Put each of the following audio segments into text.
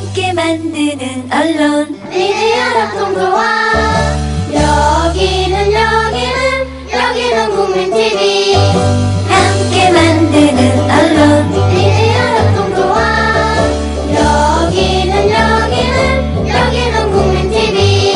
함께 만드는 언론 미디어 합동조합. 여기는 국민TV. 함께 만드는 언론 미디어 합동조합. 여기는 국민TV.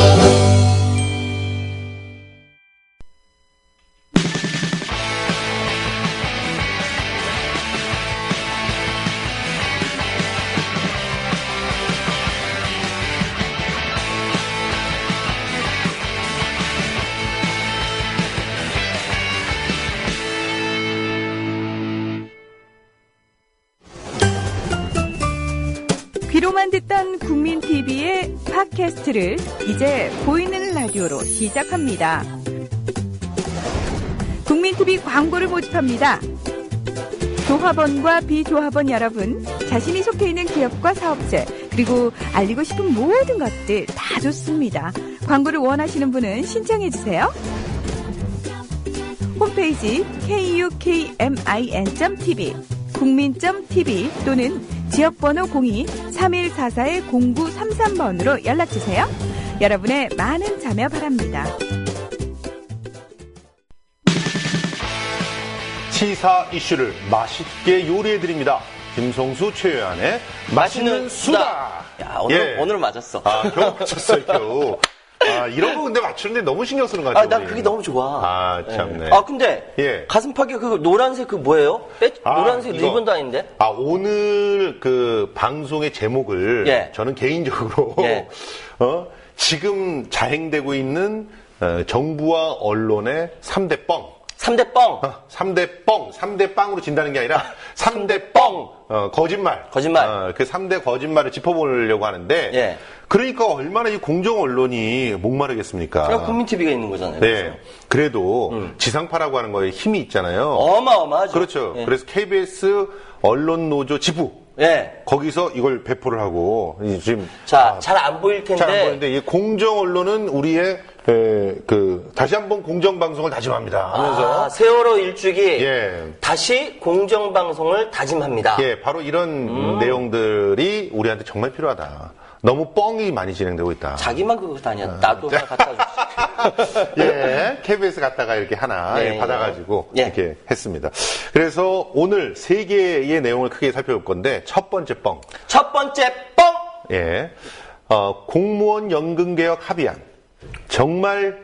귀로만 듣던 국민TV의 팟캐스트를 이제 보이는 라디오로 시작합니다. 국민TV 광고를 모집합니다. 조합원과 비조합원 여러분, 자신이 속해 있는 기업과 사업체, 그리고 알리고 싶은 모든 것들 다 좋습니다. 광고를 원하시는 분은 신청해주세요. 홈페이지 kukmin.tv, 국민.tv 또는 지역번호 02-3144-0933번으로 연락주세요. 여러분의 많은 참여 바랍니다. 시사 이슈를 맛있게 요리해드립니다. 김성수 최요한의 맛있는 수다. 야, 오늘은 맞았어. 겨우 맞췄어요, 겨우. 이런 거 근데 맞추는데 너무 신경 쓰는 거 같아요. 난 그게 너무 좋아. 참네. 근데 예. 가슴팍에 그 노란색 그 뭐예요? 노란색 이거. 리본도 아닌데? 오늘 그 방송의 제목을 예. 저는 개인적으로 예. 지금 자행되고 있는 정부와 언론의 3대 뻥. 3대 뻥. 3대 뻥. 3대 빵으로 진다는 게 아니라 3대 뻥. 거짓말. 그 3대 거짓말을 짚어보려고 하는데. 예. 그러니까 얼마나 이 공정 언론이 목마르겠습니까? 그냥 국민TV가 있는 거잖아요. 네. 그래도 지상파라고 하는 거에 힘이 있잖아요. 어마어마하죠. 그렇죠. 예. 그래서 KBS 언론노조 지부. 예. 거기서 이걸 배포를 하고 지금 잘 안 보일 텐데. 잘 안 보이는데 이 공정 언론은 우리의 다시 한번 공정 방송을 다짐합니다 하면서 세월호 일주기 예. 다시 공정 방송을 다짐합니다. 예, 바로 이런 내용들이 우리한테 정말 필요하다. 너무 뻥이 많이 진행되고 있다. 자기만 그거 다냐. 나도 하나 갖다 줬어. 예, KBS 갔다가 이렇게 하나 예, 받아가지고 예. 이렇게 했습니다. 그래서 오늘 세 개의 내용을 크게 살펴볼 건데 첫 번째 뻥. 첫 번째 뻥. 예, 공무원 연금 개혁 합의안 정말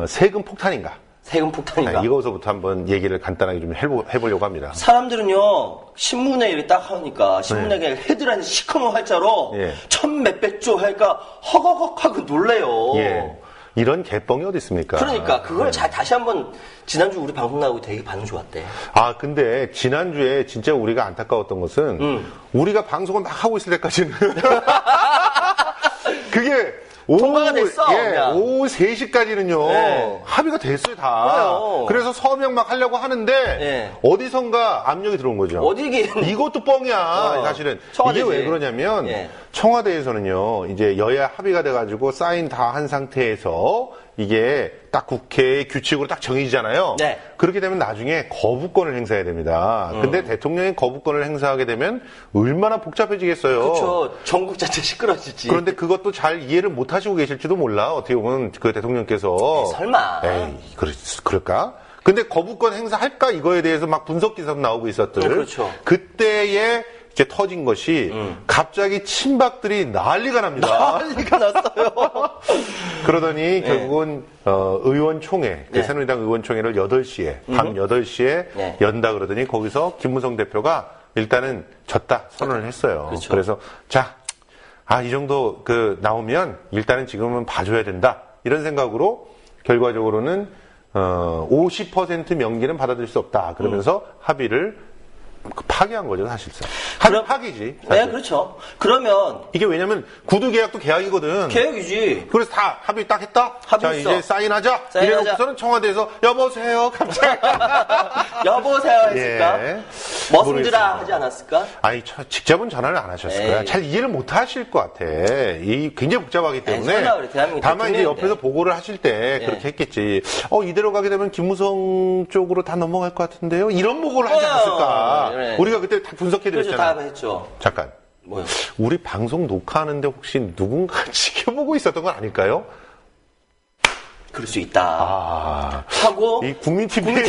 세금 폭탄인가? 세금 폭탄인가? 이거서부터 한번 얘기를 간단하게 좀 해보려고 합니다. 사람들은요, 신문에 이렇게 딱 하니까, 신문에 그냥 헤드라인 시커먼 활자로, 예. 천 몇백 조 하니까, 허걱헉 하고 놀래요. 예. 이런 개뻥이 어디 있습니까? 그러니까, 그걸 다시 한번, 지난주 우리 방송 나오고 되게 반응 좋았대. 근데, 지난주에 진짜 우리가 안타까웠던 것은, 우리가 방송을 막 하고 있을 때까지는, 그게, 통과가 됐어. 오후 3시까지는요. 네. 합의가 됐어요, 다. 그래요. 그래서 서명 막 하려고 하는데 네. 어디선가 압력이 들어온 거죠. 어디긴. 이것도 뻥이야, 사실은. 청와대지. 이게 왜 그러냐면 네. 청와대에서는요. 이제 여야 합의가 돼가지고 사인 다 한 상태에서 이게 딱 국회의 규칙으로 딱 정해지잖아요. 네. 그렇게 되면 나중에 거부권을 행사해야 됩니다. 근데 대통령이 거부권을 행사하게 되면 얼마나 복잡해지겠어요. 그렇죠. 전국 자체 시끄러지지. 그런데 그것도 잘 이해를 못 하시고 계실지도 몰라. 어떻게 보면 그 대통령께서. 설마. 에이, 그럴까? 근데 거부권 행사할까? 이거에 대해서 막 분석 기사도 나오고 있었들. 그렇죠. 그때에 이제 터진 것이 갑자기 친박들이 난리가 납니다. 난리가 났어요. 그러더니 결국은 의원총회, 네. 새누리당 의원총회를 8시에, 밤 8시에 네. 연다 그러더니 거기서 김무성 대표가 일단은 졌다 선언을 했어요. 그렇죠. 그래서 자, 이 정도 나오면 일단은 지금은 봐줘야 된다. 이런 생각으로 결과적으로는 50% 명기는 받아들일 수 없다. 그러면서 합의를 파기한 거죠, 사실상. 파기지. 사실. 네, 그렇죠. 그러면 이게 왜냐면 구두 계약도 계약이거든. 계획이지. 그래서 다 합의 딱 했다. 합의했어. 자, 이제 사인하자. 이래놓고서는 청와대에서 여보세요. 갑자기. 여보세요 했을까? 예. 머슴들아 모르겠습니다. 하지 않았을까? 아니, 직접은 전화를 안 하셨을 거야. 에이. 잘 이해를 못 하실 것 같아. 굉장히 복잡하기 때문에. 설마 그래, 대한민국 다만 이제 대통령인데. 옆에서 보고를 하실 때 예. 그렇게 했겠지. 이대로 가게 되면 김무성 쪽으로 다 넘어갈 것 같은데요? 이런 보고를 하지 않았을까? 그래. 우리가 그때 다 그렇죠. 분석해드렸잖아. 다 했죠. 잠깐. 뭐요? 우리 방송 녹화하는데 혹시 누군가 지켜보고 있었던 건 아닐까요? 그럴 수 있다. 아. 하고 이 국민TV에서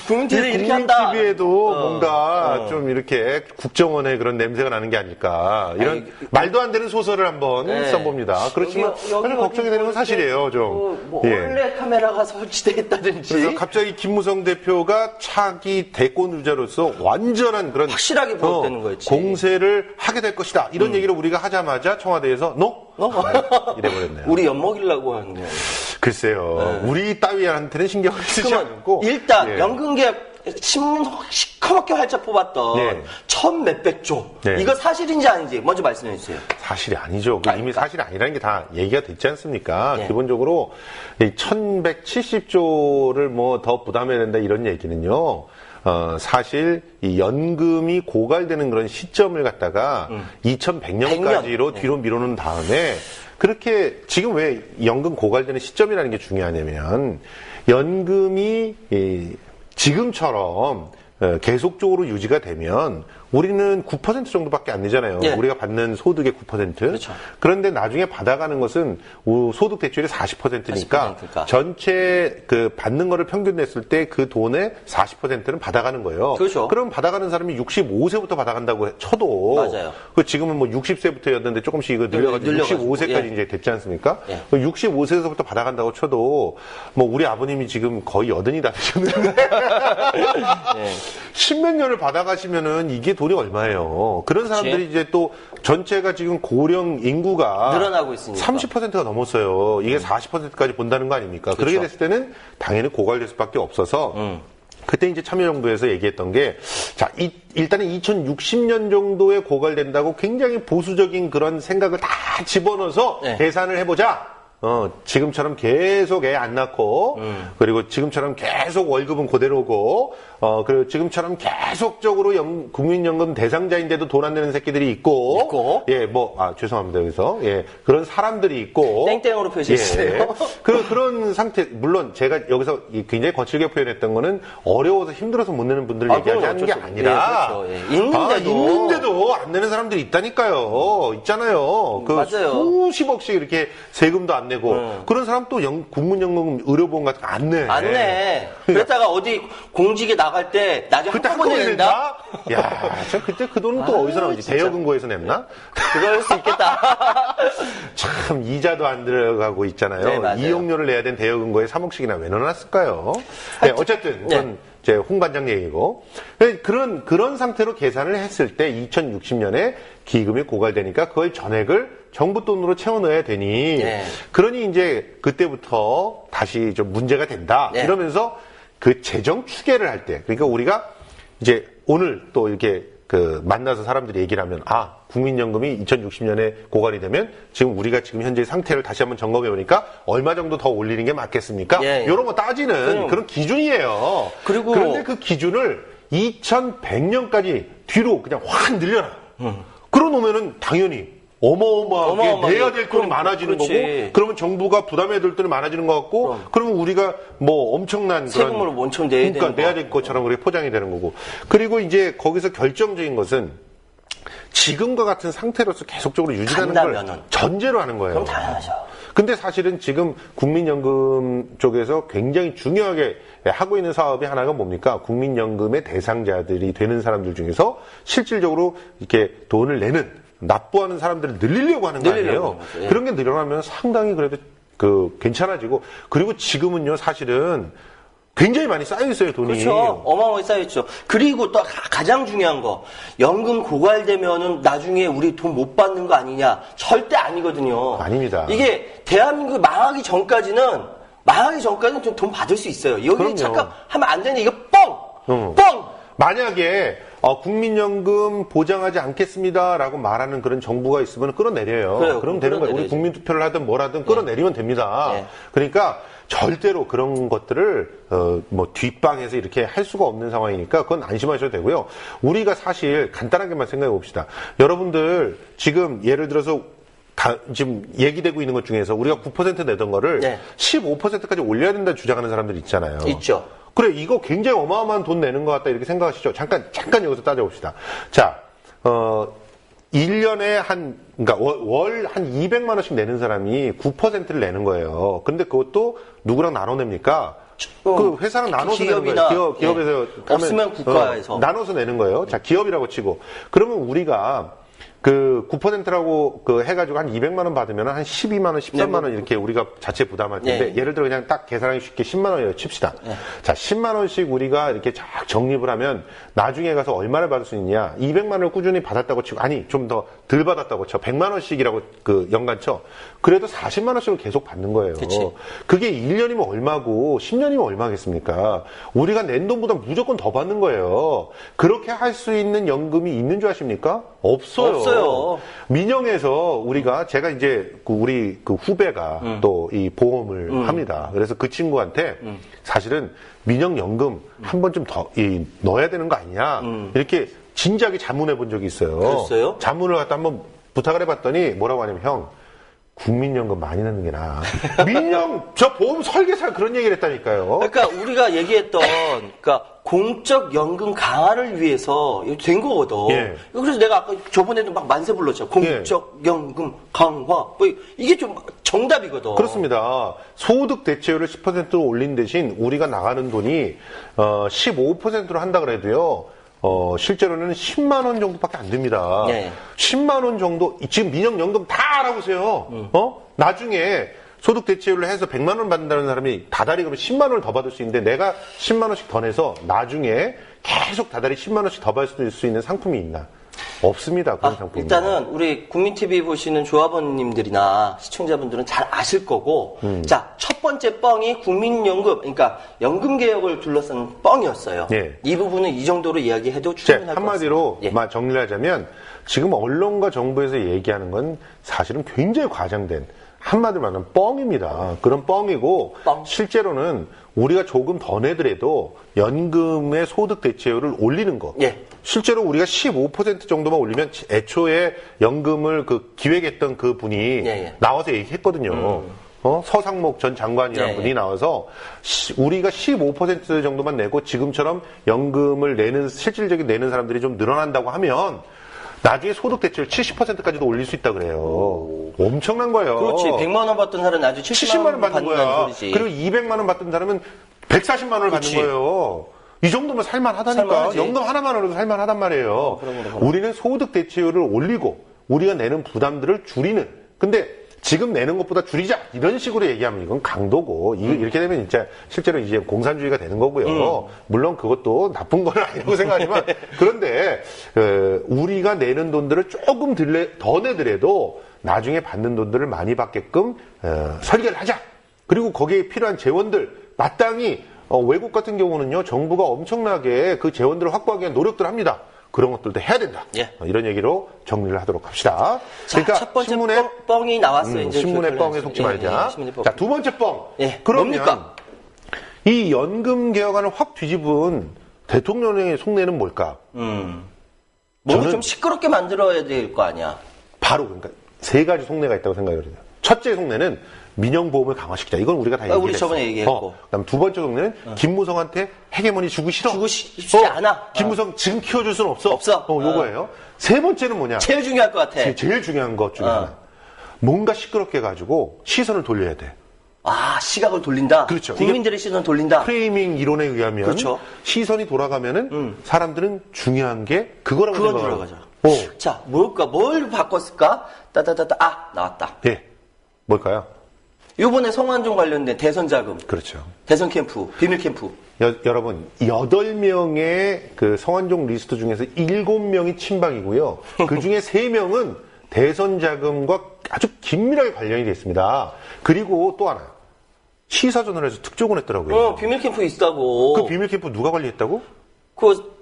이렇게 한다. 국민TV에도 뭔가 좀 이렇게 국정원의 그런 냄새가 나는 게 아닐까. 이런 아니, 말도 안 되는 소설을 한번 네. 써봅니다. 그렇지만 사실 걱정이 되는 건 사실이에요, 좀. 뭐 예. 원래 카메라가 설치되어 있다든지. 그래서 갑자기 김무성 대표가 차기 대권 주자로서 완전한 그런 확실하게 보였다는 거였지. 공세를 하게 될 것이다. 이런 얘기를 우리가 하자마자 청와대에서 이래버렸네요. 우리 엿먹이려고 하는 거예요. 글쎄요. 우리 따위한테는 신경을 쓰지 않고 일단 예. 연금개혁 신문 시커멓게 활짝 뽑았던 예. 천 몇백 조 네. 이거 사실인지 아닌지 먼저 말씀해 주세요. 사실이 아니죠. 이미 사실이 아니라는 게 다 얘기가 됐지 않습니까? 네. 기본적으로 이 1170조를 뭐 더 부담해야 된다 이런 얘기는요. 사실 이 연금이 고갈되는 그런 시점을 갖다가 2100년까지로 뒤로 밀어놓은 다음에 그렇게 지금 왜 연금 고갈되는 시점이라는 게 중요하냐면 연금이 지금처럼 계속적으로 유지가 되면 우리는 9% 정도밖에 안 내잖아요. 예. 우리가 받는 소득의 9%. 그렇죠. 그런데 나중에 받아가는 것은 소득 대출의 40%니까 40%니까. 전체 그 받는 거를 평균 냈을 때 그 돈의 40%는 받아가는 거예요. 그렇죠. 그럼 받아가는 사람이 65세부터 받아간다고 쳐도 맞아요. 그 지금은 뭐 60세부터였는데 조금씩 이거 늘려가지고 늘려가지고, 65세까지 예. 이제 됐지 않습니까? 예. 65세에서부터 받아간다고 쳐도 뭐 우리 아버님이 지금 거의 여든이 다 되셨는데 예. 십몇 년을 받아가시면은 이게 돈이 얼마예요? 그런 사람들이 이제 또 전체가 지금 고령 인구가 늘어나고 있으니까. 30%가 넘었어요. 이게 40%까지 본다는 거 아닙니까? 그렇게 그렇죠. 됐을 때는 당연히 고갈될 수밖에 없어서 그때 이제 참여정부에서 얘기했던 게, 자, 일단은 2060년 정도에 고갈된다고 굉장히 보수적인 그런 생각을 다 집어넣어서 네. 계산을 해보자. 지금처럼 계속 애 안 낳고, 그리고 지금처럼 계속 월급은 그대로고, 그리고 지금처럼 계속적으로 국민연금 대상자인데도 돈 안 내는 새끼들이 있고, 예, 죄송합니다, 여기서. 예, 그런 사람들이 있고. 땡땡으로 표시했어요. 예, 그런 상태, 물론 제가 여기서 굉장히 거칠게 표현했던 거는 어려워서 힘들어서 못 내는 분들을 얘기하지 않는 게 아니라. 예, 그렇죠. 예. 있는데도 안 내는 사람들이 있다니까요. 있잖아요. 맞아요. 수십억씩 이렇게 세금도 안 내고. 그런 사람 또 국민연금 의료보험 같은 거 안 내. 안 내. 그랬다가 어디 공직에 나갈 때 나중에 그때 한꺼번에 낸다? 야, 저 그때 그 돈은 또 어디서 나오지? 진짜. 대여금고에서 냈나? 그럴 수 있겠다. 참 이자도 안 들어가고 있잖아요. 네, 맞아요. 이용료를 내야 된 대여금고에 3억씩이나 왜 넣어놨을까요? 네, 어쨌든 그건 제 홍반장 얘기고, 그런 상태로 계산을 했을 때 2060년에 기금이 고갈되니까 그걸 전액을 정부 돈으로 채워 넣어야 되니, 그러니 이제 그때부터 다시 좀 문제가 된다. 이러면서 그 재정 추계를 할 때, 그러니까 우리가 이제 오늘 또 이렇게 만나서 사람들이 얘기를 하면, 국민연금이 2060년에 고갈이 되면 지금 우리가 지금 현재 상태를 다시 한번 점검해 보니까 얼마 정도 더 올리는 게 맞겠습니까? 이런 거 따지는 그런 기준이에요. 그런데 그 기준을 2100년까지 뒤로 그냥 확 늘려놔. 그러놓으면은 당연히 어마어마하게 내야 될 돈이 많아지는 거고, 그러면 정부가 부담해야 될 돈이 많아지는 것 같고, 그러면 우리가 뭐 엄청난 세금을 엄청 내야 되는 내야 될 것처럼 그렇게 포장이 되는 거고. 그리고 이제 거기서 결정적인 것은 지금과 같은 상태로서 계속적으로 유지하는 걸 전제로 하는 거예요. 그럼 당연하죠. 근데 사실은 지금 국민연금 쪽에서 굉장히 중요하게 하고 있는 사업이 하나가 뭡니까? 국민연금의 대상자들이 되는 사람들 중에서 실질적으로 이렇게 돈을 내는, 납부하는 사람들을 늘리려고 하는 거 아니에요? 그런 게 늘어나면 상당히 그래도 괜찮아지고, 그리고 지금은요, 사실은 굉장히 많이 쌓여있어요, 돈이. 그렇죠. 어마어마하게 쌓여있죠. 그리고 또 가장 중요한 거, 연금 고갈되면은 나중에 우리 돈 못 받는 거 아니냐? 절대 아니거든요. 아닙니다. 이게 대한민국이 망하기 전까지는 좀 돈 받을 수 있어요. 여기 착각하면 안 되는데 이거 뻥! 만약에 국민연금 보장하지 않겠습니다라고 말하는 그런 정부가 있으면 끌어내려요. 그럼 되는 거예요. 우리 국민투표를 하든 뭘 하든 끌어내리면 됩니다. 그러니까 절대로 그런 것들을 뒷방에서 이렇게 할 수가 없는 상황이니까 그건 안심하셔도 되고요. 우리가 사실 간단하게만 생각해 봅시다. 여러분들 지금 예를 들어서 지금 얘기되고 있는 것 중에서 우리가 9% 내던 거를 15%까지 올려야 된다 주장하는 사람들이 있잖아요. 있죠. 그래, 이거 굉장히 어마어마한 돈 내는 것 같다 이렇게 생각하시죠? 잠깐 여기서 따져봅시다. 자, 1년에 그러니까 월 한 200만 원씩 내는 사람이 9%를 내는 거예요. 근데 그것도 누구랑 나눠냅니까? 그 회사랑 나눠서 내는 거예요. 기업에서. 없으면 국가에서. 나눠서 내는 거예요. 자, 기업이라고 치고. 그러면 우리가 그 9%라고 그 해가지고 한 200만 원 받으면 한 12만 원, 13만 원 이렇게 우리가 자체 부담할 텐데 예를 들어 그냥 딱 계산하기 쉽게 10만 원이라고 칩시다. 자, 10만 원씩 우리가 이렇게 쫙 적립을 하면 나중에 가서 얼마를 받을 수 있냐? 200만 원을 꾸준히 받았다고 치고 아니 좀 더 덜 받았다고 쳐. 100만 원씩이라고 그 연간 쳐. 그래도 40만 원씩을 계속 받는 거예요. 그치. 그게 1년이면 얼마고 10년이면 얼마겠습니까? 우리가 낸 돈보다 무조건 더 받는 거예요. 그렇게 할 수 있는 연금이 있는 줄 아십니까? 없어요. 민영에서 제가 이제 우리 그 후배가 또 이 보험을 합니다. 그래서 그 친구한테 사실은 민영연금 한 번쯤 더 넣어야 되는 거 아니냐 이렇게 진지하게 자문해 본 적이 있어요. 그랬어요? 자문을 갖다 한번 부탁을 해봤더니 뭐라고 하냐면 형 국민연금 많이 넣는 게 나아. 민영 저 보험 설계사 그런 얘기를 했다니까요. 그러니까 우리가 얘기했던 그러니까 공적 연금 강화를 위해서 된 거거든. 예. 그래서 내가 아까 저번에도 막 만세 불렀죠. 공적 연금 강화. 뭐 이게 좀 정답이거든. 그렇습니다. 소득 대체율을 10%로 올린 대신 우리가 나가는 돈이 15%로 한다 그래도요. 실제로는 10만 원 정도밖에 안 됩니다. 네. 10만 원 정도 지금 민영연금 다 알아보세요. 나중에 소득 대체율로 해서 100만 원 받는다는 사람이 다달이 그러면 10만 원을 더 받을 수 있는데 내가 10만 원씩 더 내서 나중에 계속 다달이 10만 원씩 더 받을 수 있는 상품이 있나? 없습니다. 그런 상품이. 일단은 우리 국민TV 보시는 조합원님들이나 시청자분들은 잘 아실 거고 자, 첫 번째 뻥이 국민연금 그러니까 연금개혁을 둘러싼 뻥이었어요. 예. 이 부분은 이 정도로 이야기해도 충분할 것 한마디로 같습니다. 예. 정리를 하자면 지금 언론과 정부에서 얘기하는 건 사실은 굉장히 과장된 한마디로 말하면 뻥입니다. 그런 뻥이고 뻥. 실제로는 우리가 조금 더 내더라도 연금의 소득 대체율을 올리는 거. 예. 실제로 우리가 15% 정도만 올리면 애초에 연금을 그 기획했던 그 분이 나와서 얘기했거든요. 서상목 전 장관이라는 분이 나와서 우리가 15% 정도만 내고 지금처럼 연금을 실질적인 내는 사람들이 좀 늘어난다고 하면 나중에 소득 대체율 70%까지도 올릴 수 있다 그래요. 엄청난 거예요. 그렇지. 100만 원 받던 사람은 나중에 70만 원 받는 거야. 소리지. 그리고 200만 원 받던 사람은 140만 원을 그렇지. 받는 거예요. 이 정도면 살만하다니까. 살만하지. 연금 하나만 올려도 살만하단 말이에요. 그럼. 우리는 소득 대체율을 올리고 우리가 내는 부담들을 줄이는. 근데 지금 내는 것보다 줄이자 이런 식으로 얘기하면 이건 강도고 이렇게 되면 진짜 실제로 이제 공산주의가 되는 거고요. 물론 그것도 나쁜 건 아니라고 생각하지만 그런데 우리가 내는 돈들을 조금 더 내더라도 나중에 받는 돈들을 많이 받게끔 설계를 하자. 그리고 거기에 필요한 재원들 마땅히 외국 같은 경우는요 정부가 엄청나게 그 재원들을 확보하기 위한 노력들을 합니다. 그런 것들도 해야 된다. 예. 이런 얘기로 정리를 하도록 합시다. 자, 그러니까 첫 번째 신문에 뻥이 나왔어요. 이제 신문의 뻥에 속지 말자. 자, 두 번째 뻥. 그러면 뭡니까? 이 연금 개혁안을 확 뒤집은 대통령의 속내는 뭘까? 뭐 저는 좀 시끄럽게 만들어야 될 거 아니야. 바로 그러니까 세 가지 속내가 있다고 생각을 해요. 첫째 속내는 민영보험을 강화시키자. 이건 우리가 다 얘기했어. 우리 저번에 얘기했고. 그다음 두 번째 속내는 김무성한테 헤게모니 주기 싫어. 주고 싶지 않아. 김무성 지금 키워줄 수는 없어. 없어. 요거예요. 세 번째는 뭐냐? 제일 중요할 것 같아. 제일 중요한 것 중에 하나. 뭔가 시끄럽게 해가지고 시선을 돌려야 돼. 시각을 돌린다. 그렇죠. 국민들의 시선을 돌린다. 프레이밍 이론에 의하면 그렇죠. 시선이 돌아가면은 사람들은 중요한 게 그거라고 그건 생각하고. 들어가죠. 자, 뭘 바꿨을까? 나왔다. 예. 뭘까요? 요번에 성완종 관련된 대선 자금, 그렇죠. 대선 캠프, 비밀 캠프. 여러분, 8명의 그 성완종 리스트 중에서 7명이 친박이고요. 그 중에 3명은 대선 자금과 아주 긴밀하게 관련이 돼 있습니다. 그리고 또 하나. 시사전을 해서 특종을 했더라고요. 비밀 캠프 있다고. 그 비밀 캠프 누가 관리했다고?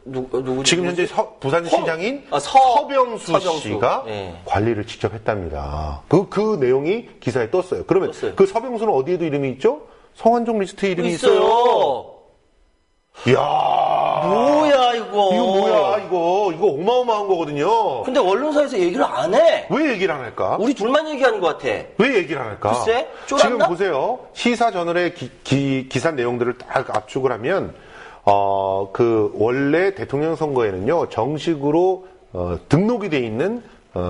누구지? 지금 현재 부산시장인 서병수 씨가 네. 관리를 직접 했답니다. 그 내용이 기사에 떴어요. 그러면 그 서병수는 어디에도 이름이 있죠? 성완종 리스트에 이름이 있어요. 이야. 뭐야, 이거. 이거 뭐야, 이거 어마어마한 거거든요. 근데 언론사에서 얘기를 안 해. 왜 얘기를 안 할까? 우리 둘만 얘기하는 것 같아. 왜 얘기를 안 할까? 글쎄, 지금 보세요. 시사저널의 기사 내용들을 딱 압축을 하면, 원래 대통령 선거에는요, 정식으로, 등록이 돼 있는,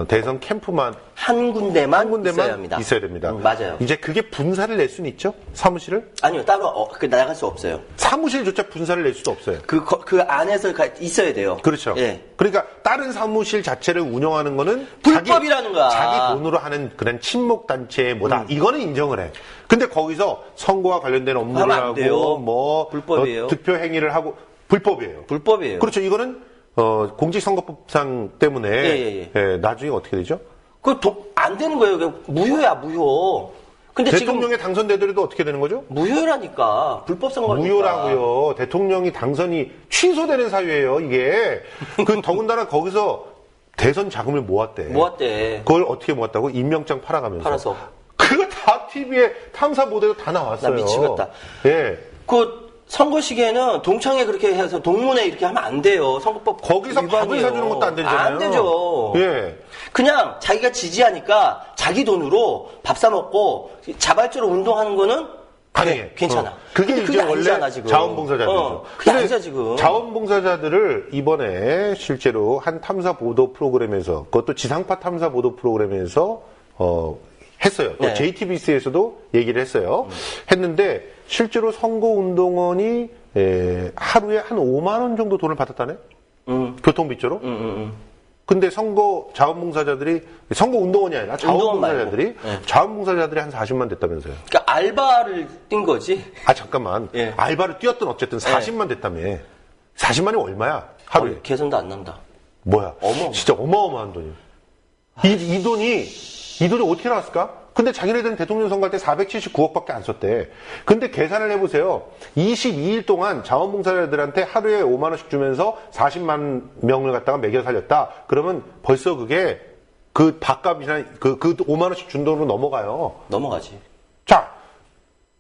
대선 캠프만 한 군데만, 한 군데만 있어야 합니다. 있어야 됩니다. 맞아요. 이제 그게 분사를 낼 수는 있죠? 사무실을? 아니요, 따로 나갈 수 없어요. 사무실조차 분사를 낼 수도 없어요. 그 안에서 있어야 돼요. 그렇죠. 예. 그러니까 다른 사무실 자체를 운영하는 거는 불법이라는 거야. 자기 돈으로 하는 그런 친목 단체의 뭐다. 이거는 인정을 해. 근데 거기서 선거와 관련된 업무를 하면 안 돼요. 하고 뭐 불법이에요. 득표 행위를 하고 불법이에요. 불법이에요. 그렇죠. 이거는 공직선거법상 때문에 예. 나중에 어떻게 되죠? 안 되는 거예요. 그냥 무효야, 무효. 근데 대통령에 지금 당선되더라도 어떻게 되는 거죠? 무효라니까. 불법 선거니까. 무효라고요. 대통령이 당선이 취소되는 사유예요, 이게. 더군다나 거기서 대선 자금을 모았대. 모았대. 그걸 어떻게 모았다고? 임명장 팔아가면서. 팔아서. 그거 다 TV에 탐사 보도에 다 나왔어요. 나 미치겠다. 예. 선거 시기에는 동창회 그렇게 해서 동문회 이렇게 하면 안 돼요. 선거법 거기서 위반이에요. 밥을 사주는 것도 안 되잖아요. 안 되죠. 예. 그냥 자기가 지지하니까 자기 돈으로 밥 사 먹고 자발적으로 운동하는 거는 가능해. 괜찮아. 그게 근데 이제 원래 아니잖아, 지금. 자원봉사자들이죠. 그게 아니잖아, 지금. 자원봉사자들을 이번에 실제로 한 탐사 보도 프로그램에서, 그것도 지상파 탐사 보도 프로그램에서 했어요. 또 네. JTBC에서도 얘기를 했어요. 했는데 실제로 선거운동원이 하루에 한 5만 원 정도 돈을 받았다네? 교통비조로? 근데 자원봉사자들이, 선거운동원이 아니라 자원봉사자들이, 네. 자원봉사자들이 한 40만 됐다면서요. 그러니까 알바를 뛴 거지. 잠깐만. 예. 알바를 뛰었든 어쨌든 40만 됐다며. 40만이 얼마야? 하루에. 계산도 안 난다. 뭐야? 어마어마. 진짜 어마어마한 돈이야. 이 돈이 어떻게 나왔을까? 근데 자기네들은 대통령 선거할 때 479억밖에 안 썼대. 근데 계산을 해보세요. 22일 동안 자원봉사자들한테 하루에 5만 원씩 주면서 40만 명을 갖다가 먹여 살렸다. 그러면 벌써 그게 그 밥값이나 그 5만 원씩 준 돈으로 넘어가요. 넘어가지. 자,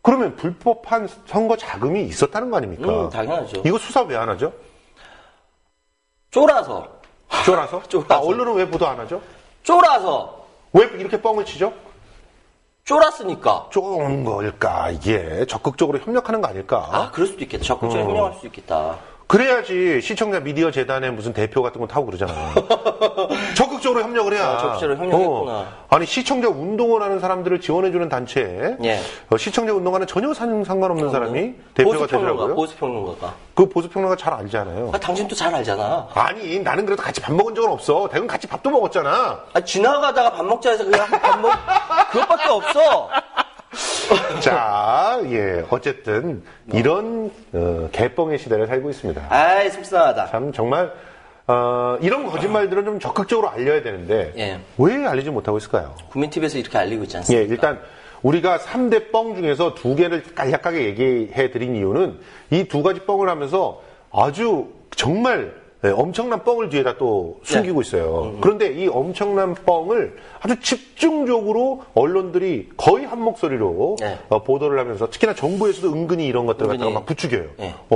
그러면 불법한 선거 자금이 있었다는 거 아닙니까? 당연하죠. 이거 수사 왜 안 하죠? 쫄아서. 쫄아서? 쫄아서. 언론은 왜 보도 안 하죠? 쫄아서. 왜 이렇게 뻥을 치죠? 쫄았으니까. 쫄은 걸까? 이게 적극적으로 협력하는 거 아닐까? 그럴 수도 있겠다. 적극적으로 협력할 수도 있겠다. 그래야지 시청자 미디어 재단의 무슨 대표 같은 거 타고 그러잖아. 적극적으로 협력을 해야. 적극적으로 협력했구나. 아니 시청자 운동을 하는 사람들을 지원해주는 단체에 예. 시청자 운동하는 전혀 상관없는 사람이 대표가 되더라고요. 보수평론가가. 그 보수평론가 잘 알잖아요. 당신도 잘 알잖아. 아니 나는 그래도 같이 밥 먹은 적은 없어. 대건 같이 밥도 먹었잖아. 지나가다가 밥 먹자 해서 그냥 그것밖에 없어. 자, 어쨌든 이런 개뻥의 시대를 살고 있습니다. 아이 속상하다. 참 정말 이런 거짓말들은 좀 적극적으로 알려야 되는데 예. 왜 알리지 못하고 있을까요? 국민TV에서 이렇게 알리고 있지 않습니까? 일단 우리가 3대 뻥 중에서 2개를 간략하게 얘기해 드린 이유는 이 2가지 뻥을 하면서 아주 정말 엄청난 뻥을 뒤에다 또 숨기고 있어요. 그런데 이 엄청난 뻥을 아주 집중적으로 언론들이 거의 한 목소리로 보도를 하면서 특히나 정부에서도 은근히 이런 것들을 갖다가 막 부추겨요.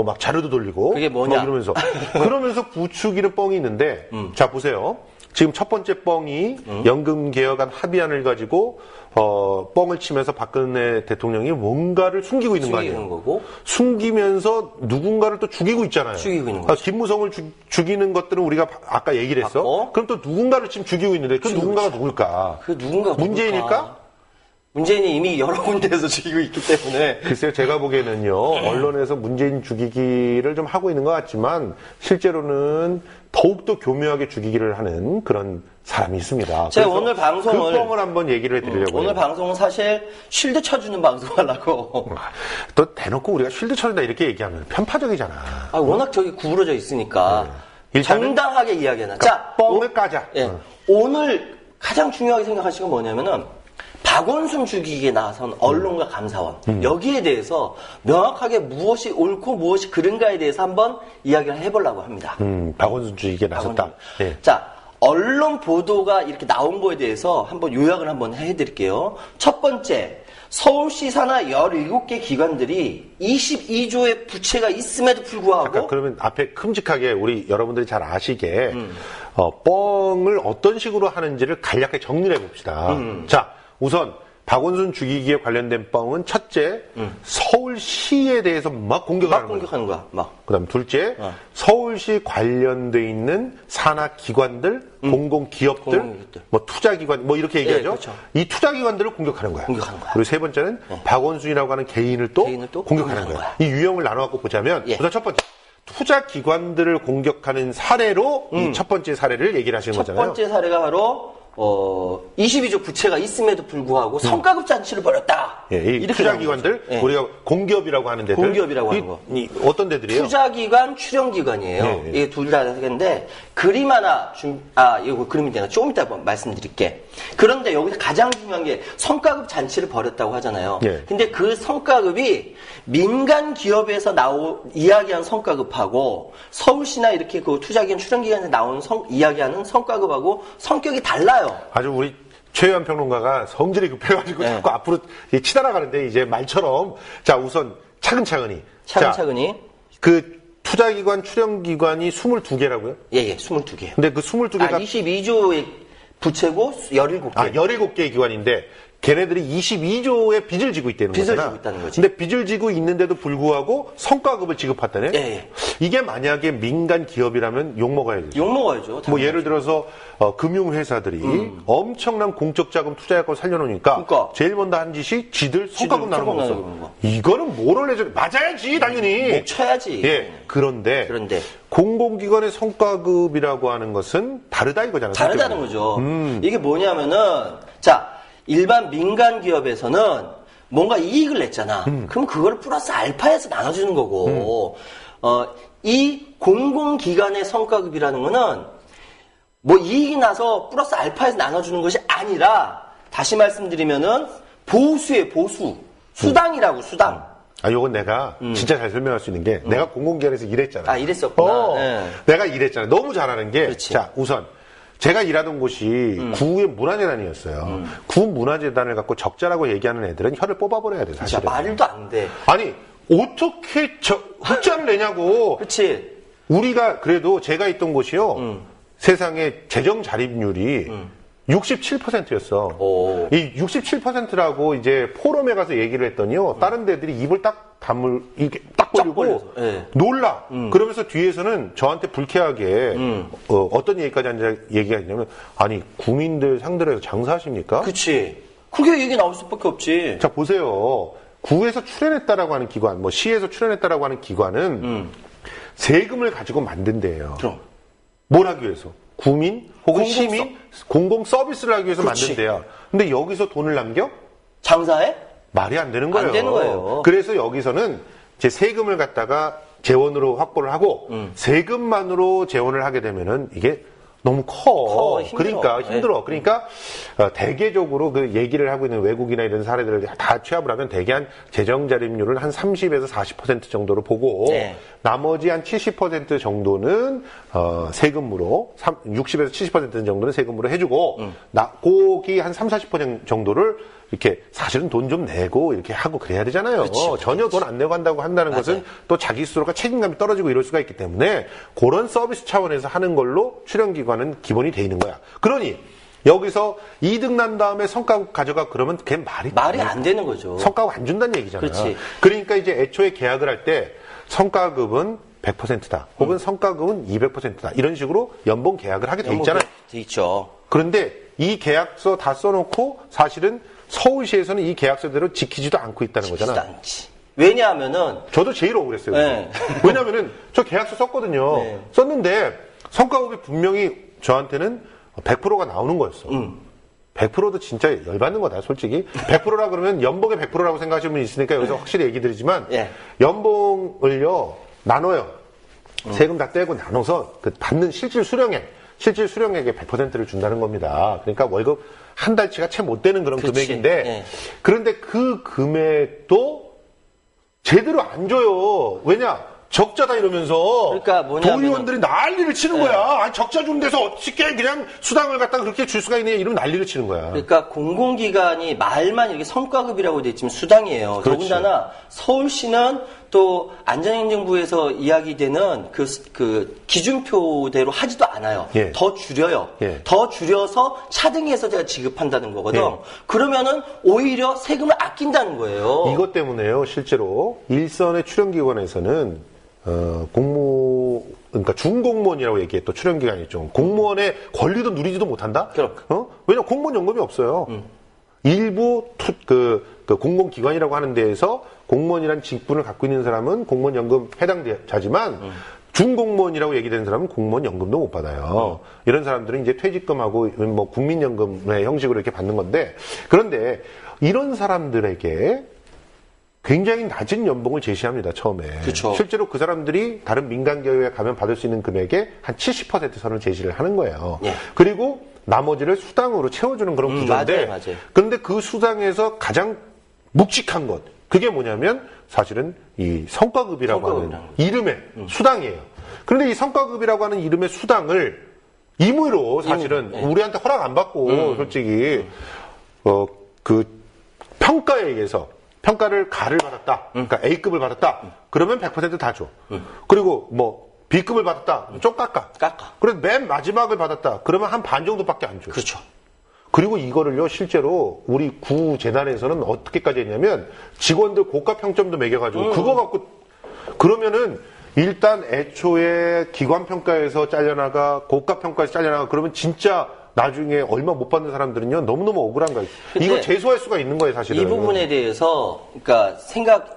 막 자료도 돌리고 그게 뭐냐? 막 이러면서 그러면서 부추기는 뻥이 있는데 자 보세요. 지금 첫 번째 뻥이 연금 개혁안 합의안을 가지고 뻥을 치면서 박근혜 대통령이 뭔가를 숨기고 있는 거 아니에요? 거고. 숨기면서 누군가를 또 죽이고 있잖아요. 죽이고 있는 거죠. 김무성을 죽이는 것들은 우리가 아까 얘기를 했어. 맞고. 그럼 또 누군가를 지금 죽이고 있는데 그 누군가가 누굴까? 그 누군가 문재인일까? 문재인이 이미 여러 군데에서 죽이고 있기 때문에. 글쎄요, 제가 보기에는요, 언론에서 문재인 죽이기를 좀 하고 있는 것 같지만, 실제로는 더욱더 교묘하게 죽이기를 하는 그런 사람이 있습니다. 제가 오늘 방송을. 그 뻥을 한번 얘기를 해드리려고요. 오늘 방송은 사실 쉴드 쳐주는 방송 하려고. 또 대놓고 우리가 쉴드 쳐준다 이렇게 얘기하면 편파적이잖아. 워낙 저기 구부러져 있으니까. 일단은 정당하게 이야기하는. 자, 뻥을 까자. 오늘 가장 중요하게 생각하시는 건 뭐냐면은, 박원순 죽이기에 나선 언론과 감사원 여기에 대해서 명확하게 무엇이 옳고 무엇이 그른가에 대해서 한번 이야기를 해보려고 합니다. 박원순 죽이기에 나섰다. 예. 자, 언론 보도가 이렇게 나온 거에 대해서 한번 요약을 한번 해드릴게요. 첫 번째, 서울시 산하 17개 기관들이 22조의 부채가 있음에도 불구하고 잠깐 그러면 앞에 큼직하게 우리 여러분들이 잘 아시게 뻥을 어떤 식으로 하는지를 간략하게 정리를 해봅시다. 자, 우선 박원순 죽이기에 관련된 뻥은 첫째, 서울시에 대해서 막 공격하는 거야. 공격하는 거야. 막. 그다음 둘째, 서울시 관련돼 있는 산하기관들, 공공기업들, 뭐 투자기관, 뭐 이렇게 얘기하죠. 그렇죠. 이 투자기관들을 공격하는 거야. 공격하는 거야. 그리고 세 번째는 박원순이라고 하는 개인을 또 공격하는 거야. 이 유형을 나눠갖고 보자면, 우선 첫 번째. 투자기관들을 공격하는 사례로 이 첫 번째 사례를 얘기를 하시는 거잖아요. 첫 번째 사례가 바로 22조 부채가 있음에도 불구하고 성과급 잔치를 벌였다. 예, 이 투자기관들, 우리가 공기업이라고 하는 데들. 공기업이라고 하는 거. 어떤 데들이에요? 투자기관, 출연기관이에요. 이게 둘 다 하겠는데, 그림 하나, 이거 그림이 내가 조금 이따 말씀드릴게. 그런데 여기서 가장 중요한 게 성과급 잔치를 벌였다고 하잖아요. 근데 그 성과급이 민간 기업에서 이야기한 성과급하고 서울시나 이렇게 그 투자기관, 출연기관에서 나온 이야기하는 성과급하고 성격이 달라요. 아주 우리 최유한 평론가가 성질이 급해가지고 자꾸 앞으로 치달아가는데 이제 말처럼 자 우선 차근차근히 그 투자기관 출연기관이 22개라고요? 예, 22개. 근데 그 22개가 22조의 부채고 17개. 17개의 기관인데 걔네들이 22조의 빚을 지고 있다는 거잖아. 빚을 지고 있다는 거지. 근데 빚을 지고 있는데도 불구하고 성과급을 지급했다네? 예. 이게 만약에 민간 기업이라면 욕먹어야죠. 욕먹어야죠. 뭐 예를 들어서 금융회사들이 엄청난 공적 자금 투자해갖고 살려놓으니까 제일 먼저 한 짓이 지들 성과급 나는 거죠. 이거는 뭐를 내줘? 맞아야지 당연히. 목 쳐야지. 예. 그런데 공공기관의 성과급이라고 하는 것은 다르다 이거잖아요. 다르다는 거죠. 이게 뭐냐면은 일반 민간 기업에서는 뭔가 이익을 냈잖아. 그럼 그걸 플러스 알파에서 나눠주는 거고, 이 공공기관의 성과급이라는 거는 뭐 이익이 나서 플러스 알파에서 나눠주는 것이 아니라, 다시 말씀드리면은 보수의 보수. 수당이라고, 수당. 요건 내가 진짜 잘 설명할 수 있는 게, 내가 공공기관에서 일했잖아. 일했었구나. 내가 일했잖아. 너무 잘하는 게, 그렇지. 자, 우선. 제가 일하던 곳이 구의 문화재단이었어요. 구 문화재단을 갖고 적자라고 얘기하는 애들은 혀를 뽑아버려야 돼, 사실은. 말도 안 돼. 아니, 어떻게 흑자를 내냐고. 그렇지. 우리가 그래도 제가 있던 곳이요. 세상에 재정 자립률이 67%였어. 이 67%라고 이제 포럼에 가서 얘기를 했더니요. 다른 데들이 입을 딱 벌리고 놀라. 그러면서 뒤에서는 저한테 불쾌하게 어떤 얘기까지 얘기가 있냐면, 아니 국민들 상대로 해서 장사하십니까? 그렇지. 그렇게 얘기 나올 수밖에 없지. 자 보세요. 구에서 출연했다라고 하는 기관, 뭐 시에서 출연했다라고 하는 기관은 세금을 가지고 만든 데예요. 그럼 뭘 하기 위해서? 국민 혹은 시민 공공 서비스를 하기 위해서 만든 데야. 근데 여기서 돈을 남겨? 장사해? 말이 안 되는 거예요. 안 되는 거예요. 그래서 여기서는 제 세금을 갖다가 재원으로 확보를 하고 세금만으로 재원을 하게 되면은 이게 너무 커. 힘들어. 그러니까 힘들어. 그러니까 대개적으로 그 얘기를 하고 있는 외국이나 이런 사례들을 다 취합을 하면 대개 한 재정 자립률을 한 30에서 40% 정도로 보고 나머지 한 70% 정도는 세금으로 60에서 70% 정도는 세금으로 해주고 거기 한 30-40% 정도를 이렇게 사실은 돈 좀 내고 이렇게 하고 그래야 되잖아요. 전혀 돈 안 내고 한다고 한다는 것은 또 자기 스스로가 책임감이 떨어지고 이럴 수가 있기 때문에 그런 서비스 차원에서 하는 걸로 출연기관은 기본이 돼 있는 거야. 그러니 여기서 이득 난 다음에 성과급 가져가 그러면 그게 말이 안 되는 거죠. 성과급 안 준다는 얘기잖아. 그렇지. 그러니까 이제 애초에 계약을 할 때 성과급은 100%다. 혹은 성과급은 200%다. 이런 식으로 연봉 계약을 하게 돼 있잖아요. 돼 있죠. 그런데 이 계약서 다 써놓고 사실은 서울시에서는 이 계약서대로 지키지도 않고 있다는 거잖아. 지키지도 않지. 왜냐하면은 저도 제일 억울했어요. 왜냐하면은 저 계약서 썼거든요. 썼는데 성과급이 분명히 저한테는 100%가 나오는 거였어. 100%도 진짜 열받는 거다, 솔직히. 100%라 그러면 연봉의 100%라고 생각하시는 분이 있으니까 여기서 확실히 얘기 드리지만 연봉을요 나눠요. 세금 다 떼고 나눠서 그 받는 실질 수령액에 100%를 준다는 겁니다. 그러니까 월급 한 달치가 채 못 되는 그런 금액인데 그런데 그 금액도 제대로 안 줘요. 왜냐? 적자다 이러면서 그러니까 도의원들이 난리를 치는 거야. 아니, 적자 주는 데서 어떻게 그냥 수당을 갖다 그렇게 줄 수가 있느냐 이러면 난리를 치는 거야. 그러니까 공공기관이 말만 이렇게 성과급이라고 돼 있지만 수당이에요. 그렇지. 더군다나 서울시는 또 안전행정부에서 이야기되는 그 기준표대로 하지도 않아요. 예. 더 줄여요. 예. 더 줄여서 차등해서 제가 지급한다는 거거든. 예. 그러면은 오히려 세금을 아낀다는 거예요. 이것 때문에요. 실제로 일선의 출연기관에서는 그러니까 중공무원이라고 얘기해 또 출연기관이 있죠. 공무원의 권리도 누리지도 못한다. 왜냐면 공무원 연금이 없어요. 일부 그 공공기관이라고 하는 데에서 공무원이라는 직분을 갖고 있는 사람은 공무원 연금 해당자지만 중공무원이라고 얘기되는 사람은 공무원 연금도 못 받아요. 이런 사람들은 이제 퇴직금하고 뭐 국민연금의 형식으로 이렇게 받는 건데, 그런데 이런 사람들에게 굉장히 낮은 연봉을 제시합니다, 처음에. 그쵸. 실제로 그 사람들이 다른 민간기업에 가면 받을 수 있는 금액의 한 70% 선을 제시를 하는 거예요. 예. 그리고 나머지를 수당으로 채워주는 그런 구조인데, 맞아요. 그런데 그 수당에서 가장 묵직한 것, 그게 뭐냐면 사실은 이 성과급이라고 하는 이름의 수당이에요. 그런데 이 성과급이라고 하는 이름의 수당을 임의로 사실은 우리한테 허락 안 받고 솔직히 그 평가에 의해서 평가를 가를 받았다. 그러니까 A급을 받았다. 그러면 100% 다 줘. 그리고 뭐 B급을 받았다. 좀 깎아. 그래서 맨 마지막을 받았다. 그러면 한 반 정도밖에 안 줘. 그렇죠. 그리고 이거를요, 실제로 우리 구 재단에서는 어떻게까지 했냐면 직원들 고가 평점도 매겨가지고 그거 갖고 그러면은 일단 애초에 기관 평가에서 잘려나가 고가 평가에서 잘려나가 그러면 진짜 나중에 얼마 못 받는 사람들은요 너무너무 억울한 거예요. 이거 제소할 수가 있는 거예요, 사실은. 이 부분에 대해서 그러니까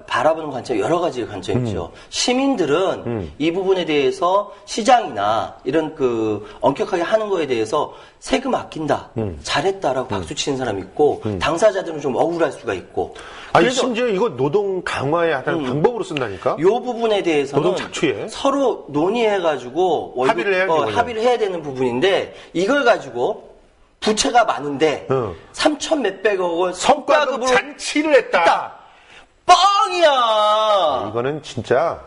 바라보는 관점 여러 가지 관점이 있죠. 시민들은 이 부분에 대해서 시장이나 이런 그 엄격하게 하는 거에 대해서 세금 아낀다, 잘했다라고 박수 치는 사람이 있고 당사자들은 좀 억울할 수가 있고. 아니 심지어 이거 노동 강화의 하나의 방법으로 쓴다니까. 이 부분에 대해서는 노동 착취에 서로 논의해가지고 합의를 해야 되는 부분인데 이걸 가지고 부채가 많은데 3천 몇백억을 성과급으로 잔치를 했다. 뻥이야. 이거는 진짜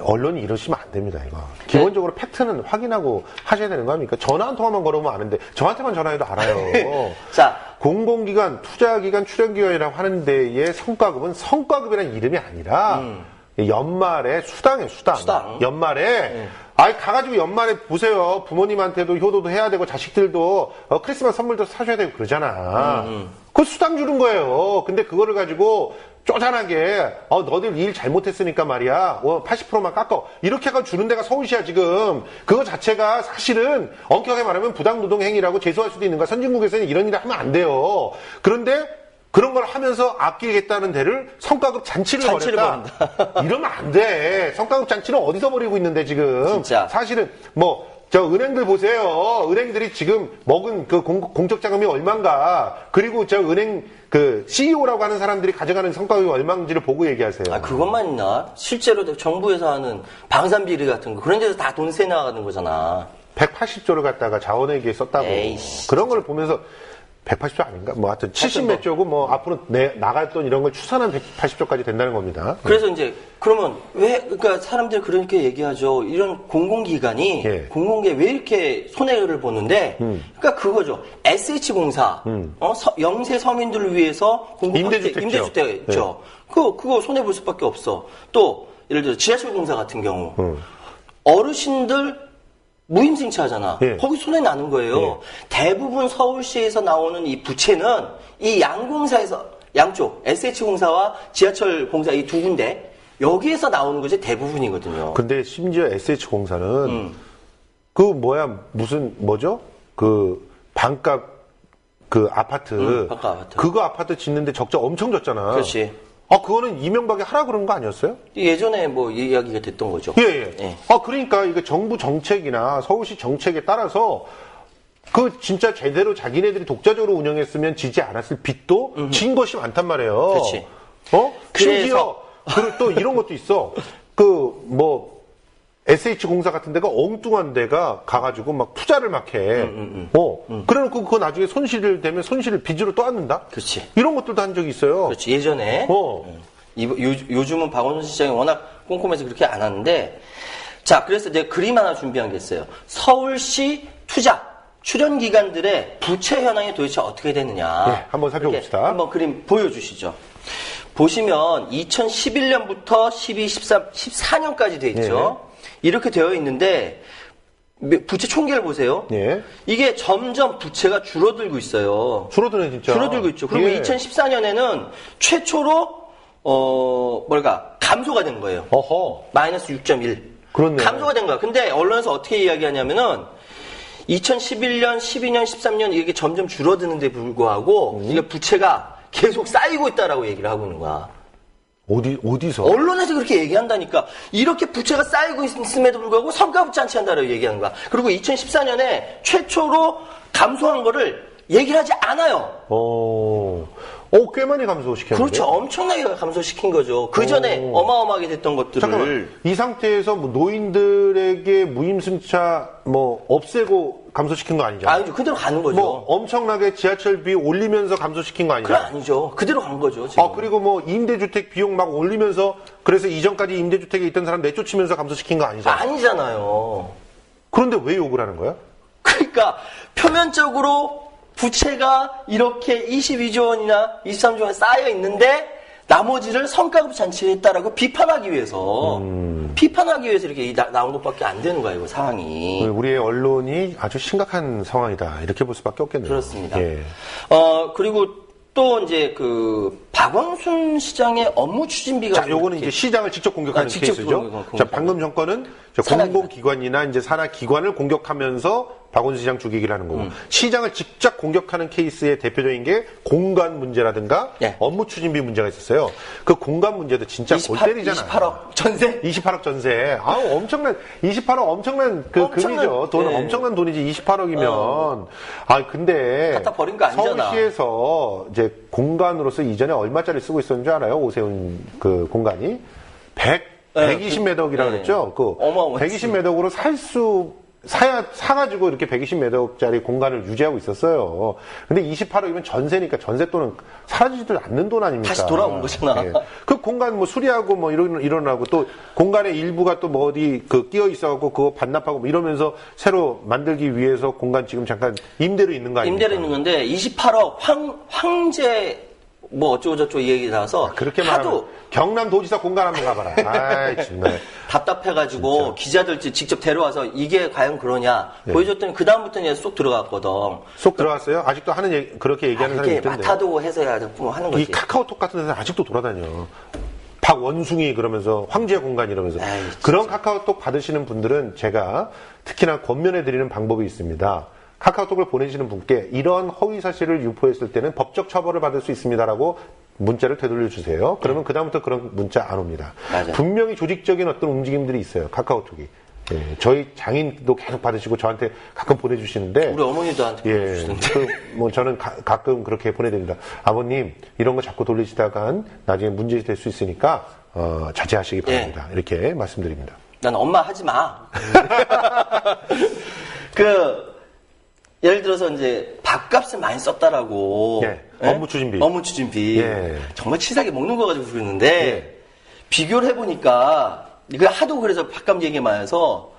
언론이 이러시면 안 됩니다. 이거 기본적으로 팩트는 확인하고 하셔야 되는 거 아닙니까? 전화 한 통화만 걸어보면 아는데 저한테만 전화해도 알아요. 자, 공공기관, 투자기관, 출연기관이라고 하는 데의 성과급은 성과급이라는 이름이 아니라 연말에 수당이에요. 수당. 연말에 가가지고 연말에 보세요. 부모님한테도 효도도 해야 되고 자식들도 크리스마스 선물도 사줘야 되고 그러잖아. 그거 수당 주는 거예요. 근데 그거를 가지고 쪼잔하게 너들 일 잘못했으니까 말이야 80%만 깎아 이렇게 해서 주는 데가 서울시야 지금. 그거 자체가 사실은 엄격하게 말하면 부당노동행위라고 제소할 수도 있는 거야. 선진국에서는 이런 일을 하면 안 돼요. 그런데 그런 걸 하면서 아끼겠다는 데를 성과급 잔치를 벌였다. 이러면 안 돼. 성과급 잔치는 어디서 벌이고 있는데 지금. 진짜. 사실은 저 은행들 보세요. 은행들이 지금 먹은 그 공적 자금이 얼만가. 그리고 저 은행 그 CEO라고 하는 사람들이 가져가는 성과급이 얼마인지를 보고 얘기하세요. 그것만 있나? 실제로 정부에서 하는 방산비리 같은 거 그런 데서 다 돈 새 나가는 거잖아. 180조를 갖다가 자원회계에 썼다고. 에이씨. 그런 걸 보면서 180조 아닌가? 하여튼 70몇 조고 앞으로 나갈 돈 이런 걸 추산한 180조까지 된다는 겁니다. 그래서 이제 그러면 그러니까 사람들이 그렇게 얘기하죠. 이런 공공기관이 공공기에 왜 이렇게 손해를 보는데 그러니까 그거죠. SH공사 영세 서민들을 위해서 임대주택 있죠. 그거 손해 볼 수밖에 없어. 또 예를 들어 지하철공사 같은 경우 어르신들 무임승차 하잖아. 거기 손해 나는 거예요. 대부분 서울시에서 나오는 이 부채는 이 양공사에서 양쪽 SH공사와 지하철공사 이 두 군데 여기에서 나오는 것이 대부분이거든요. 근데 심지어 SH공사는 반값 아파트 그거 아파트 짓는데 적자 엄청 줬잖아. 그렇지. 그거는 이명박이 하라 그런 거 아니었어요? 예전에 이야기가 됐던 거죠. 예. 그러니까 이게 정부 정책이나 서울시 정책에 따라서 진짜 제대로 자기네들이 독자적으로 운영했으면 지지 않았을 빚도 진 것이 많단 말이에요. 그렇지. 심지어 또 이런 것도 있어. SH공사 같은 데가 엉뚱한 데가 가가지고 막 투자를 막 해. 그래놓고 그거 나중에 손실을 되면 손실을 빚으로 떠안는다? 그렇지. 이런 것들도 한 적이 있어요. 그렇지. 예전에. 요즘은 박원순 시장이 워낙 꼼꼼해서 그렇게 안 하는데. 자, 그래서 내가 그림 하나 준비한 게 있어요. 서울시 출연기관들의 부채 현황이 도대체 어떻게 되느냐. 한번 살펴봅시다. 한번 그림 보여주시죠. 보시면 2011년부터 12, 13, 14년까지 돼 있죠. 이렇게 되어 있는데 부채 총계를 보세요. 예. 이게 점점 부채가 줄어들고 있어요. 줄어드네, 진짜. 줄어들고 있죠. 그리고 예. 2014년에는 최초로 감소가 된 거예요. 어허. 마이너스 6.1. 그렇네. 감소가 된 거야. 근데 언론에서 어떻게 이야기하냐면은 2011년, 12년, 13년 이게 점점 줄어드는데 불구하고 이게 부채가 계속 쌓이고 있다라고 얘기를 하고 있는 거야. 어디서? 언론에서 그렇게 얘기한다니까. 이렇게 부채가 쌓이고 있음에도 불구하고 성과급 잔치한다라고 얘기하는 거야. 그리고 2014년에 최초로 감소한 거를 얘기를 하지 않아요. 꽤 많이 감소시켰는데. 그렇죠. 엄청나게 감소시킨 거죠. 그 전에 어마어마하게 됐던 것들을. 잠깐만. 이 상태에서 뭐 노인들에게 무임승차 없애고 감소시킨 거 아니죠? 아니죠. 그대로 가는 거죠. 엄청나게 지하철비 올리면서 감소시킨 거 아니죠? 그건 아니죠. 그대로 간 거죠. 지금. 그리고 임대주택 비용 막 올리면서 그래서 이전까지 임대주택에 있던 사람 내쫓으면서 감소시킨 거 아니죠? 아니잖아요. 그런데 왜 욕을 하는 거야? 그러니까 표면적으로 부채가 이렇게 22조 원이나 23조 원 쌓여 있는데 나머지를 성과급 잔치를 했다라고 비판하기 위해서 이렇게 나온 것밖에 안 되는 거예요, 상황이. 우리의 언론이 아주 심각한 상황이다. 이렇게 볼 수밖에 없겠네요. 그렇습니다. 예. 그리고 또 이제 박원순 시장의 업무 추진비가. 자, 요거는 이제 시장을 직접 공격하는 케이스죠. 자, 방금 정권은 공공기관이나 이제 산하기관을 공격하면서 박원순 시장 죽이기를 하는 거고, 시장을 직접 공격하는 케이스의 대표적인 게 공간 문제라든가 업무 추진비 문제가 있었어요. 그 공간 문제도 진짜 골 때리잖아요. 28억 전세? 28억 전세. 엄청난, 28억 엄청난 금이죠. 돈은 엄청난 돈이지, 28억이면. 근데. 갖다 버린 거 아니잖아. 서울시에서 이제 공간으로서 이전에 얼마짜리 쓰고 있었는 줄 알아요? 오세훈 공간이? 120매덕이라고 그랬죠? 어마어마했지. 120매덕으로 사가지고 이렇게 120매덕짜리 공간을 유지하고 있었어요. 근데 28억이면 전세니까 전세돈은 사라지지도 않는 돈 아닙니까? 다시 돌아온 거잖아. 예. 그 공간 수리하고 일어나고 또 공간의 일부가 또 어디 끼어 있어갖고 그거 반납하고 이러면서 새로 만들기 위해서 공간 지금 잠깐 임대로 있는 거 아닙니까? 임대로 있는 건데 28억 황제 어쩌고저쩌고 얘기 나와서 그렇게 말하면 하도 경남도지사 공간 한번 가봐라. 아이 정말 답답해가지고 진짜. 기자들 직접 데려와서 이게 과연 그러냐 보여줬더니 그 다음부터는 쏙 들어갔거든. 쏙 들어갔어요? 아직도 그렇게 얘기하는 사람이 이게 있던데. 맡아도 해서 하는 거지. 이 카카오톡 같은 데서 아직도 돌아다녀. 박원숭이 그러면서 황제 공간 이러면서. 그런 카카오톡 받으시는 분들은 제가 특히나 권면해드리는 방법이 있습니다. 카카오톡을 보내시는 분께 이런 허위 사실을 유포했을 때는 법적 처벌을 받을 수 있습니다라고 문자를 되돌려 주세요. 그러면 그다음부터 그런 문자 안 옵니다. 맞아. 분명히 조직적인 어떤 움직임들이 있어요. 카카오톡이. 예, 저희 장인도 계속 받으시고 저한테 가끔 보내주시는데 우리 어머니도 한테 보내주시는데. 저는 가끔 그렇게 보내드립니다. 아버님 이런 거 자꾸 돌리시다간 나중에 문제 될 수 있으니까 자제하시기 바랍니다. 이렇게 말씀드립니다. 난 엄마 하지 마. 예를 들어서 이제 밥값을 많이 썼다라고. 업무 추진비. 업무 추진비. 정말 치사하게 먹는 거 가지고 그러는데 비교를 해보니까 이거 하도 그래서 밥값 얘기 많아서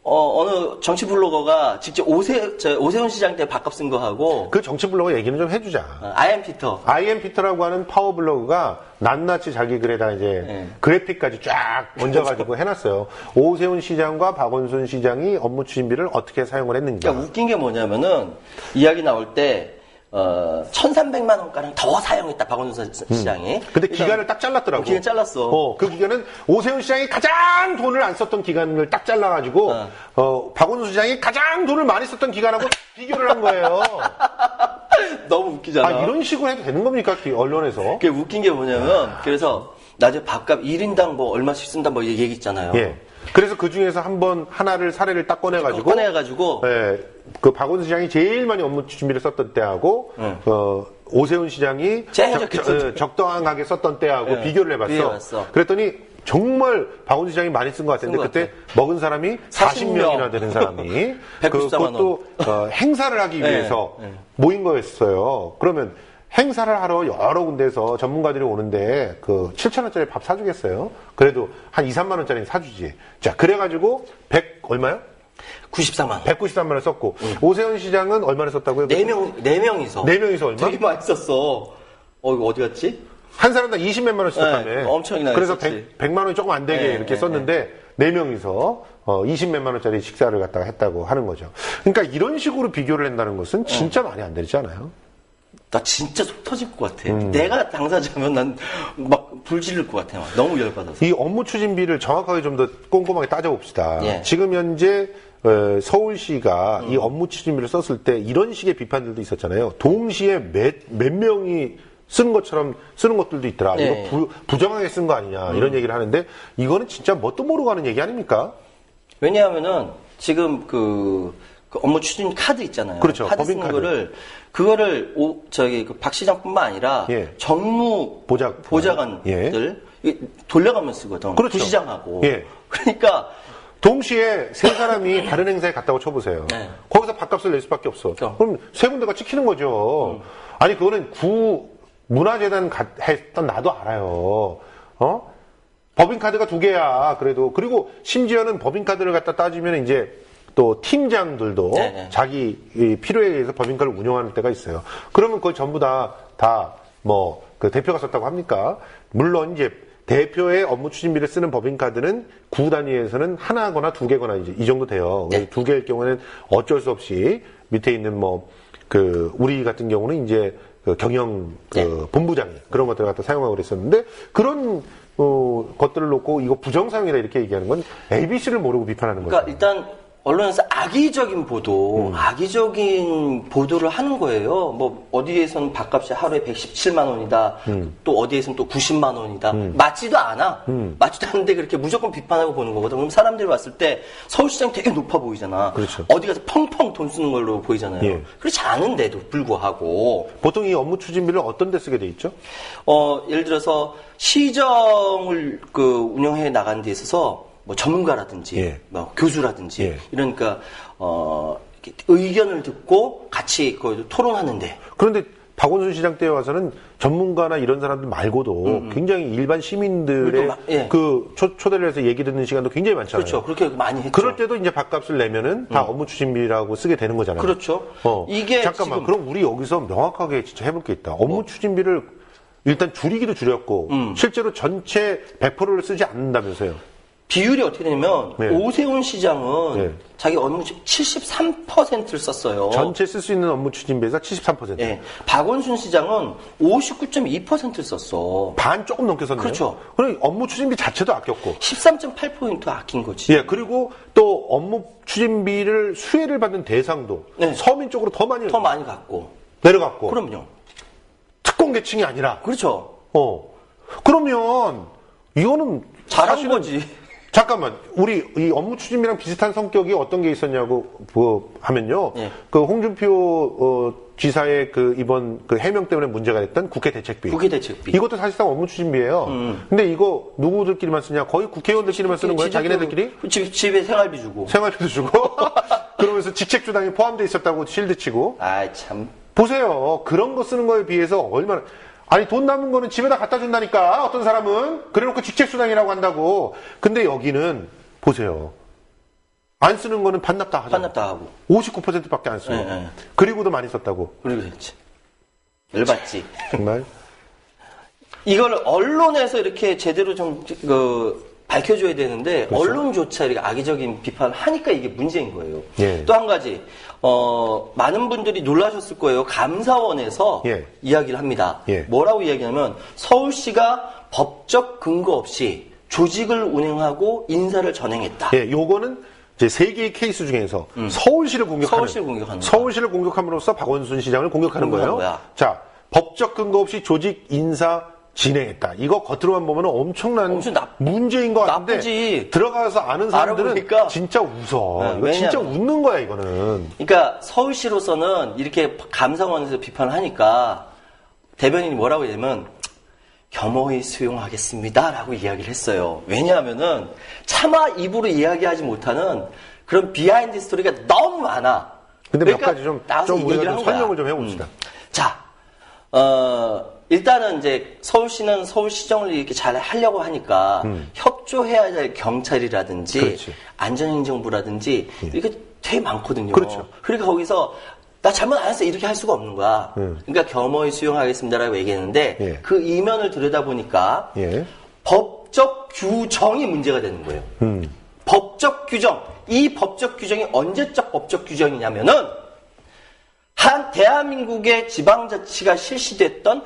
어느 정치 블로거가 직접 오세훈 시장 때 밥값 쓴 거 하고. 그 정치 블로거 얘기는 좀 해주자. 아이엠 피터. 아이엠 피터라고 하는 파워 블로그가 낱낱이 자기 글에다 이제 그래픽까지 쫙 얹어가지고 해놨어요. 오세훈 시장과 박원순 시장이 업무 추진비를 어떻게 사용을 했는지. 그러니까 웃긴 게 뭐냐면은 이야기 나올 때 1,300만 원가량 더 사용했다, 박원순 시장이. 근데 기간을 딱 잘랐더라고. 기간 잘랐어. 그 기간은 오세훈 시장이 가장 돈을 안 썼던 기간을 딱 잘라가지고, 박원순 시장이 가장 돈을 많이 썼던 기간하고 비교를 한 거예요. 너무 웃기잖아. 이런 식으로 해도 되는 겁니까, 언론에서? 그게 웃긴 게 뭐냐면, 그래서 낮에 밥값 1인당 얼마씩 쓴다 얘기 있잖아요. 그래서 그 중에서 하나를 사례를 딱 꺼내가지고. 그 박원순 시장이 제일 많이 업무 추진비를 썼던 때하고, 오세훈 시장이 적당하게 썼던 때하고 비교를 해봤어. 그랬더니 정말 박원순 시장이 많이 쓴 것 같은데 그때 먹은 사람이 40명이나 되는 사람이 그것도 행사를 하기 위해서 모인 거였어요. 그러면 행사를 하러 여러 군데에서 전문가들이 오는데 7,000원짜리 밥 사주겠어요? 그래도 한 2, 3만 원짜리 사주지. 자, 그래가지고 얼마요? 94만 원. 193만 원 썼고 오세훈 시장은 얼마나 썼다고요? 4명이서. 4명이서 얼마? 되게 많이 썼어. 이거 어디 갔지? 한 사람당 20몇만 원씩 썼다며. 네, 엄청나게 그래서 썼지. 100만 원이 조금 안 되게 네, 이렇게 네, 썼는데 네 명이서 20몇만 원짜리 식사를 갖다가 했다고 하는 거죠. 그러니까 이런 식으로 비교를 한다는 것은 진짜 말이 안 되지 않아요? 나 진짜 속 터질 것 같아. 내가 당사자면 난 막 불지를 것 같아. 막. 너무 열받아서. 이 업무 추진비를 정확하게 좀 더 꼼꼼하게 따져봅시다. 예. 지금 현재 서울시가 이 업무 추진비를 썼을 때 이런 식의 비판들도 있었잖아요. 동시에 몇 명이 쓰는 것처럼 쓰는 것들도 있더라. 네. 이거 부정하게 쓴 거 아니냐 이런 얘기를 하는데 이거는 진짜 뭣도 모르고 하는 얘기 아닙니까? 왜냐하면은 지금 그 업무 추진 카드 있잖아요. 그렇죠. 카드 쓰는 법인카드. 그거를 박 시장뿐만 아니라 예. 정무 보좌관들 돌려가면 쓰거든. 그렇죠. 부시장하고. 예. 그러니까 동시에 세 사람이 다른 행사에 갔다고 쳐보세요. 네. 거기서 밥값을 낼 수밖에 없어. 그럼 세 군데가 찍히는 거죠. 아니 그거는 문화재단 했던 나도 알아요. 법인카드가 2개야. 그래도 그리고 심지어는 법인카드를 갖다 따지면 이제 또 팀장들도 네네. 자기 필요에 의해서 법인카드를 운영하는 때가 있어요. 그러면 그걸 전부 다 뭐 그 대표가 썼다고 합니까? 물론 이제 대표의 업무 추진비를 쓰는 법인카드는 구 단위에서는 하나거나 2개거나 이제 이 정도 돼요. 네. 2개일 경우에는 어쩔 수 없이 밑에 있는 우리 같은 경우는 이제 경영 본부장이 그런 것들을 갖다 사용하고 그랬었는데 그런 것들을 놓고 이거 부정사용이다 이렇게 얘기하는 건 ABC를 모르고 비판하는 거죠. 그러니까 일단 언론에서 악의적인 보도를 하는 거예요. 뭐 어디에서는 밥값이 하루에 117만 원이다. 또 어디에서는 또 90만 원이다. 맞지도 않아. 맞지도 않는데 그렇게 무조건 비판하고 보는 거거든. 그럼 사람들이 봤을 때 서울시장이 되게 높아 보이잖아. 그렇죠. 어디 가서 펑펑 돈 쓰는 걸로 보이잖아요. 예. 그렇지 않은데도 불구하고 보통 이 업무 추진비를 어떤 데 쓰게 돼 있죠? 예를 들어서 시정을 운영해 나가는 데 있어서 뭐 전문가라든지, 예. 뭐 교수라든지, 예. 이러니까, 이렇게 의견을 듣고 같이 토론하는데. 그런데 박원순 시장 때 와서는 전문가나 이런 사람들 말고도 굉장히 일반 시민들의 예. 초대를 해서 얘기 듣는 시간도 굉장히 많잖아요. 그렇죠. 그렇게 많이 했죠. 그럴 때도 이제 밥값을 내면은 다 업무 추진비라고 쓰게 되는 거잖아요. 그렇죠. 이게 잠깐만. 지금 그럼 우리 여기서 명확하게 진짜 해볼 게 있다. 업무 추진비를 일단 줄이기도 줄였고 실제로 전체 100%를 쓰지 않는다면서요. 비율이 어떻게 되냐면 네. 오세훈 시장은 네. 자기 업무 73%를 썼어요. 전체 쓸 수 있는 업무 추진비에서 73%. 예. 박원순 시장은 59.2%를 썼어. 반 조금 넘게 썼네요. 그렇죠. 그럼 업무 추진비 자체도 아꼈고. 13.8% 아낀 거지. 예, 그리고 또 업무 추진비를 수혜를 받는 대상도 네. 서민 쪽으로 더 많이 갖고. 내려갔고. 그럼요. 특권 계층이 아니라. 그렇죠. 그러면 이거는 잘한 사실은 거지. 잠깐만, 우리 이 업무 추진비랑 비슷한 성격이 어떤 게 있었냐고 하면요. 예. 홍준표 지사의 이번 해명 때문에 문제가 됐던 국회 대책비. 국회 대책비. 이것도 사실상 업무 추진비예요. 근데 이거 누구들끼리만 쓰냐? 거의 국회의원들끼리만 쓰는 거예요. 자기네들끼리? 집에 생활비 주고. 생활비도 주고. 그러면서 직책주당이 포함되어 있었다고 실드치고. 아이 참. 보세요. 그런 거 쓰는 거에 비해서 얼마나. 아니 돈 남은 거는 집에다 갖다 준다니까 어떤 사람은 그래놓고 직책수당이라고 한다고. 근데 여기는 보세요. 안 쓰는 거는 반납 다 하잖아. 반납 다 하고 59%밖에 안 쓰고. 네. 그리고도 많이 썼다고. 그리고 그렇지. 열받지. 정말. 이걸 언론에서 이렇게 제대로 좀 밝혀줘야 되는데 그렇죠. 언론조차 이렇게 악의적인 비판을 하니까 이게 문제인 거예요. 예. 또 한 가지 많은 분들이 놀라셨을 거예요. 감사원에서 예. 이야기를 합니다. 예. 뭐라고 이야기하면 서울시가 법적 근거 없이 조직을 운영하고 인사를 전행했다. 예, 요거는 이제 세 개의 케이스 중에서 서울시를 공격하는. 서울시를 공격하는 거야. 서울시를 공격함으로써 박원순 시장을 공격하는 거예요. 거야. 자, 법적 근거 없이 조직 인사 진행했다. 이거 겉으로만 보면 엄청난 문제인 것 같은데 나쁘지. 들어가서 아는 사람들은 알아보니까 진짜 웃어. 네, 이거 진짜 왜냐하면- 웃는 거야 이거는. 그러니까 서울시로서는 이렇게 감사원에서 비판을 하니까 대변인이 뭐라고 했냐면 겸허히 수용하겠습니다라고 이야기를 했어요. 왜냐하면은 차마 입으로 이야기하지 못하는 그런 비하인드 스토리가 너무 많아. 근데 그러니까 몇 가지 좀 나와서 우리가 얘기를 좀 한 거야. 설명을 좀 해봅시다. 자, 일단은 이제 서울시는 서울시정을 이렇게 잘 하려고 하니까 협조해야 될 경찰이라든지 그렇지. 안전행정부라든지 이렇게 되게 많거든요. 그렇죠. 그러니까 거기서 나 잘못 안 했어. 이렇게 할 수가 없는 거야. 그러니까 겸허히 수용하겠습니다라고 얘기했는데 예. 그 이면을 들여다보니까 예. 법적 규정이 문제가 되는 거예요. 법적 규정. 이 법적 규정이 언제적 법적 규정이냐면은 대한민국의 지방자치가 실시됐던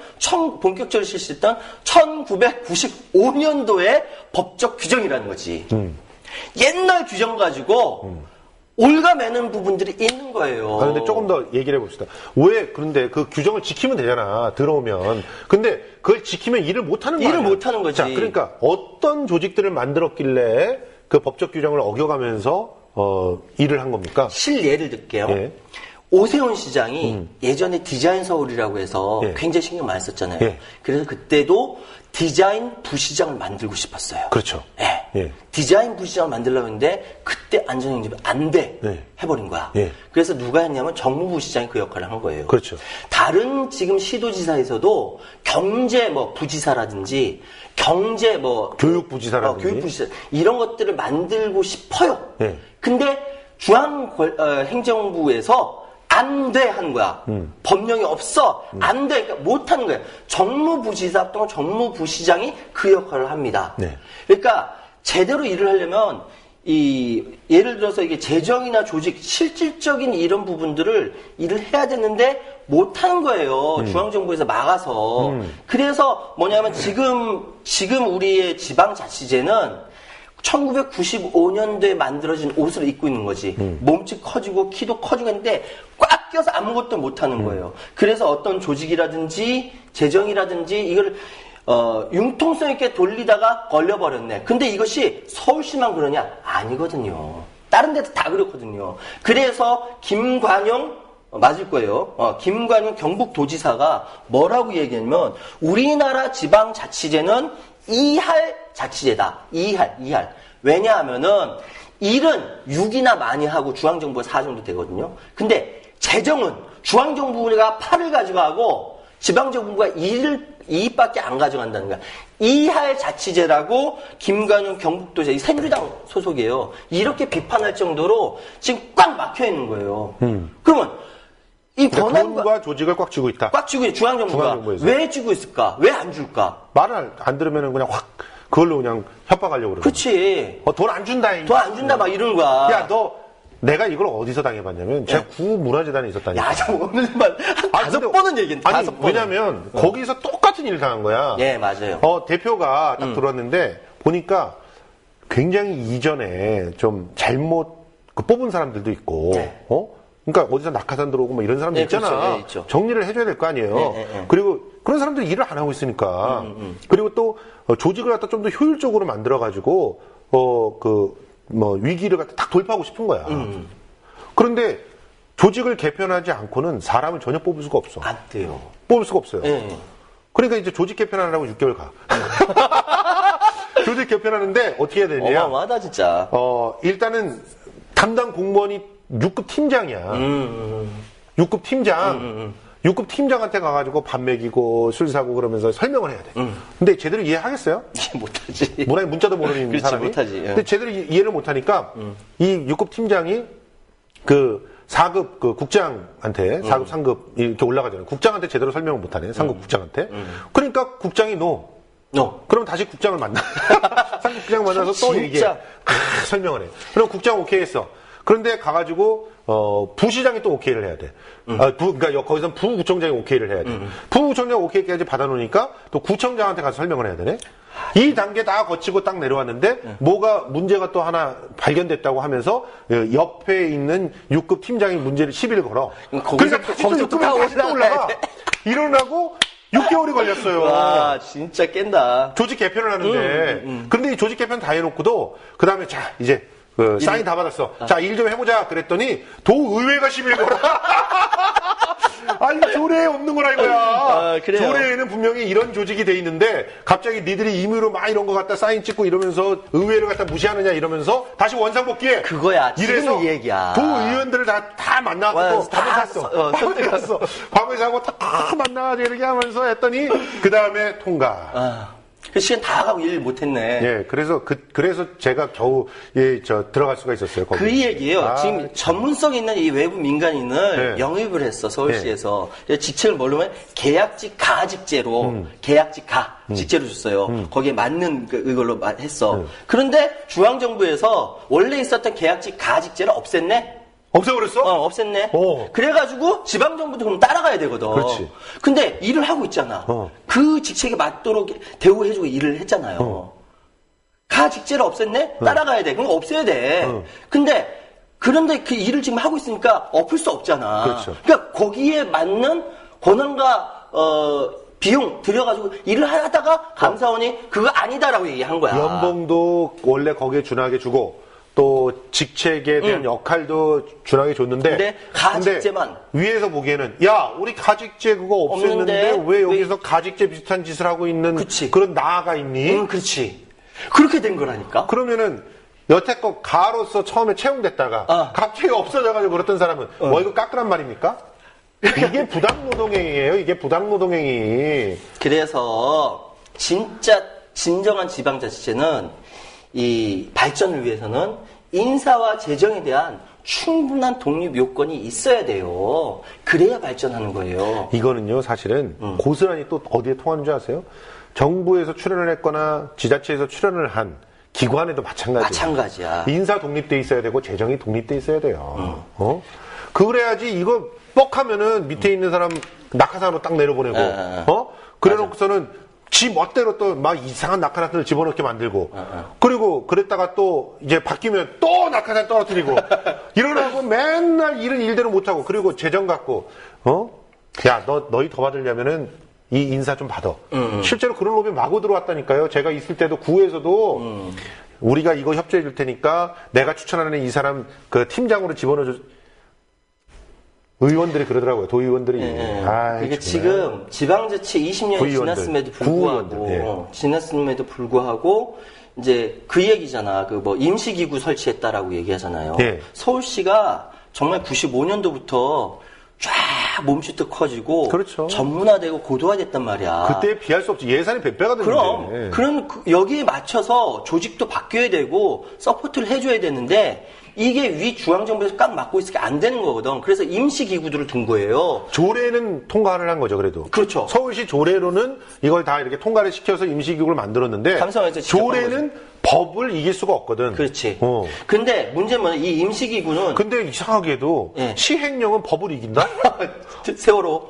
본격적으로 실시됐던 1995년도의 법적 규정이라는 거지. 옛날 규정 가지고 올가매는 부분들이 있는 거예요. 그런데 조금 더 얘기를 해봅시다. 왜 그런데 그 규정을 지키면 되잖아. 들어오면. 근데 그걸 지키면 일을 못하는 거야. 일을 못하는 거지. 자, 그러니까 어떤 조직들을 만들었길래 그 법적 규정을 어겨가면서 일을 한 겁니까? 실예를 들게요. 예. 오세훈 시장이 예전에 디자인 서울이라고 해서 예. 굉장히 신경 많이 썼잖아요. 예. 그래서 그때도 디자인 부시장을 만들고 싶었어요. 그렇죠. 예. 예. 디자인 부시장을 만들려고 했는데 그때 안전행집이 안 돼. 예. 해버린 거야. 예. 그래서 누가 했냐면 정무부시장이 그 역할을 한 거예요. 그렇죠. 다른 지금 시도지사에서도 경제 부지사라든지 경제 교육부지사라든지. 교육부지사 이런 것들을 만들고 싶어요. 예. 근데 중앙행정부에서 안 돼 하는 거야. 법령이 없어. 안 돼. 그러니까 못 하는 거야. 정무부지사 또는 정무부시장이 그 역할을 합니다. 네. 그러니까 제대로 일을 하려면 예를 들어서 이게 재정이나 조직, 실질적인 이런 부분들을 일을 해야 되는데 못 하는 거예요. 중앙정부에서 막아서. 그래서 뭐냐면 지금 우리의 지방자치제는 1995년도에 만들어진 옷을 입고 있는 거지. 몸집 커지고 키도 커지고 했는데 꽉 껴서 아무것도 못하는 거예요. 그래서 어떤 조직이라든지 재정이라든지 이걸 융통성 있게 돌리다가 걸려버렸네. 근데 이것이 서울시만 그러냐? 아니거든요. 다른 데도 다 그렇거든요. 그래서 김관용 맞을 거예요. 김관용 경북도지사가 뭐라고 얘기하냐면 우리나라 지방자치제는 이할 자치제다. 이할. 왜냐하면은 일은 6이나 많이 하고 중앙정부가 4 정도 되거든요. 근데 재정은 중앙정부가 8을 가져가고 지방정부가 2밖에 안 가져간다는 거야. 이할 자치제라고 김관용 경북도지사, 이 새누리당 소속이에요. 이렇게 비판할 정도로 지금 꽉 막혀 있는 거예요. 그러면 이 그러니까 권한과 돈과 조직을 꽉 쥐고 있다. 꽉 쥐고 있는 중앙정부가 중앙정부에서. 왜 쥐고 있을까? 왜 안 줄까? 말을 안 들으면 그냥 확 그걸로 그냥 협박하려고 그러고. 그치. 돈 안 준다. 돈 안 준다 막 이러는 거야. 야, 내가 이걸 어디서 당해봤냐면 제가 구문화재단에 있었다니까. 야, 저 오늘만 다섯 번은 얘기했는데 아니, 다섯 번. 왜냐면 거기서 똑같은 일을 당한 거야. 예, 맞아요. 대표가 딱 들어왔는데 보니까 굉장히 이전에 좀 잘못 뽑은 사람들도 있고, 네. 그러니까 어디서 낙하산 들어오고 뭐 이런 사람들 네, 있잖아. 그렇죠. 네, 있죠. 정리를 해줘야 될 거 아니에요. 네. 그리고 그런 사람들이 일을 안 하고 있으니까. 그리고 또 조직을 갖다 좀 더 효율적으로 만들어가지고 위기를 갖다 딱 돌파하고 싶은 거야. 그런데 조직을 개편하지 않고는 사람을 전혀 뽑을 수가 없어. 안 돼요. 뽑을 수가 없어요. 예. 그러니까 이제 조직 개편하려고 6개월 가. 조직 개편하는데 어떻게 해야 되냐? 어마어마하다 진짜. 일단은 담당 공무원이 6급 팀장이야. 6급 팀장. 6급 팀장한테 가가지고 밥 먹이고 술 사고 그러면서 설명을 해야 돼. 근데 제대로 이해하겠어요? 이해 못하지. 문자도 모르는 그렇지, 사람이. 못하지. 예. 근데 제대로 이해를 못하니까 이 6급 팀장이 그 4급 그 국장한테 4급 3급 이렇게 올라가잖아요. 국장한테 제대로 설명을 못하네. 3급 국장한테. 그러니까 국장이 그럼 다시 국장을 만나. 3급 국장 만나서 또 진짜. 얘기해. 설명을 해. 그럼 국장 오케이 했어. 그런데 가가지고 부시장이 또 오케이를 해야 돼. 그러니까 거기선 부구청장이 오케이를 해야 돼. 부구청장 오케이까지 받아놓으니까 또 구청장한테 가서 설명을 해야 되네. 이 단계 다 거치고 딱 내려왔는데 뭐가 문제가 또 하나 발견됐다고 하면서 옆에 있는 6급 팀장이 문제를 시비를 걸어. 그러니까 거기서 또 다시 또 올라가. 일어나고 6개월이 걸렸어요. 와, 진짜 깬다. 조직 개편을 하는데 근데 이 조직 개편 다 해놓고도 그 다음에 자 이제 사인 다 받았어. 자, 일 좀 해보자. 그랬더니 도의회가 시비를 걸어. 아니, 조례에 없는 거라 이거야. 그래요. 조례에는 분명히 이런 조직이 돼 있는데 갑자기 니들이 임의로 막 이런 거 갖다 사인 찍고 이러면서 의회를 갖다 무시하느냐 이러면서 다시 원상복귀해. 그거야. 이래서 지금 이 얘기야. 도의원들을 다 만나고 밥을 샀어. 밥을 샀어. 밥을 사고 다 만나가지고 이렇게 하면서 했더니 그 다음에 통과. 그 시간 다 가고 일 못했네. 예, 그래서 제가 겨우 들어갈 수가 있었어요. 거기. 그 얘기예요. 지금 전문성 있는 이 외부 민간인을 네. 영입을 했어 서울시에서. 직책을 뭘로 하면 계약직 가 직제로 계약직 가 직제로 줬어요. 거기에 맞는 그걸로 했어. 그런데 중앙정부에서 원래 있었던 계약직 가 직제를 없앴네. 없애버렸어? 없앴네. 어. 그래가지고 지방정부도 그럼 따라가야 되거든. 그렇지. 근데 일을 하고 있잖아. 그 직책에 맞도록 대우해주고 일을 했잖아요. 가 직제를 없앴네? 따라가야 돼. 그럼 없애야 돼. 그런데 그 일을 지금 하고 있으니까 엎을 수 없잖아. 그렇죠. 그러니까 거기에 맞는 권한과 비용 들여가지고 일을 하다가 감사원이 그거 아니다라고 얘기한 거야. 연봉도 원래 거기에 준하게 주고 또 직책에 대한 역할도 준하게 줬는데 근데 가직제만 위에서 보기에는 야 우리 가직제 그거 없앴는데 없는데 왜 여기서 가직제 비슷한 짓을 하고 있는 그치. 그런 나아가 있니? 그렇지. 그렇게 된 거라니까. 그러면은 여태껏 가로서 처음에 채용됐다가 갑자기 없어져가지고 그랬던 사람은 월급 깎으란 말입니까? 이게 부당노동행위예요. 이게 부당노동행위. 그래서 진짜 진정한 지방자치제는 이 발전을 위해서는 인사와 재정에 대한 충분한 독립 요건이 있어야 돼요. 그래야 발전하는 거예요. 이거는요, 사실은 고스란히 또 어디에 통하는 줄 아세요? 정부에서 출연을 했거나 지자체에서 출연을 한 기관에도 마찬가지예요. 마찬가지야. 인사 독립돼 있어야 되고 재정이 독립돼 있어야 돼요. 그래야지 이거 뻑하면은 밑에 있는 사람 낙하산으로 딱 내려보내고, 그래놓고서는 지 멋대로 또 막 이상한 낙하산을 집어넣게 만들고, 그리고 그랬다가 또 이제 바뀌면 또 낙하산 떨어뜨리고, 이러라고 맨날 일은 일대로 못하고, 그리고 재정 갖고, 야, 너희 더 받으려면은 이 인사 좀 받아. 실제로 그런 로비 마구 들어왔다니까요. 제가 있을 때도 구에서도 우리가 이거 협조해 줄 테니까 내가 추천하는 이 사람 그 팀장으로 집어넣어줘. 의원들이 그러더라고요. 도의원들이. 그게 지금 지방자치 20년이 구의원들, 지났음에도 불구하고, 구의원들, 지났음에도 불구하고, 이제 그 얘기잖아. 그 뭐 임시기구 설치했다라고 얘기하잖아요. 예. 서울시가 정말 95년도부터 쫙 몸집도 커지고, 그렇죠. 전문화되고 고도화됐단 말이야. 그때에 비할 수 없지. 예산이 100배가 되는데. 그럼 여기에 맞춰서 조직도 바뀌어야 되고 서포트를 해줘야 되는데 이게 위 중앙정부에서 꽉 막고 있으니까 안 되는 거거든. 그래서 임시기구들을 둔 거예요. 조례는 통과를 한 거죠, 그래도. 그렇죠. 서울시 조례로는 이걸 다 이렇게 통과를 시켜서 임시기구를 만들었는데, 감사원에서 직접 조례는 법을 이길 수가 없거든. 그렇지. 근데 문제는 뭐냐, 이 임시기구는 근데 이상하게도 예. 시행령은 법을 이긴다? 세월호.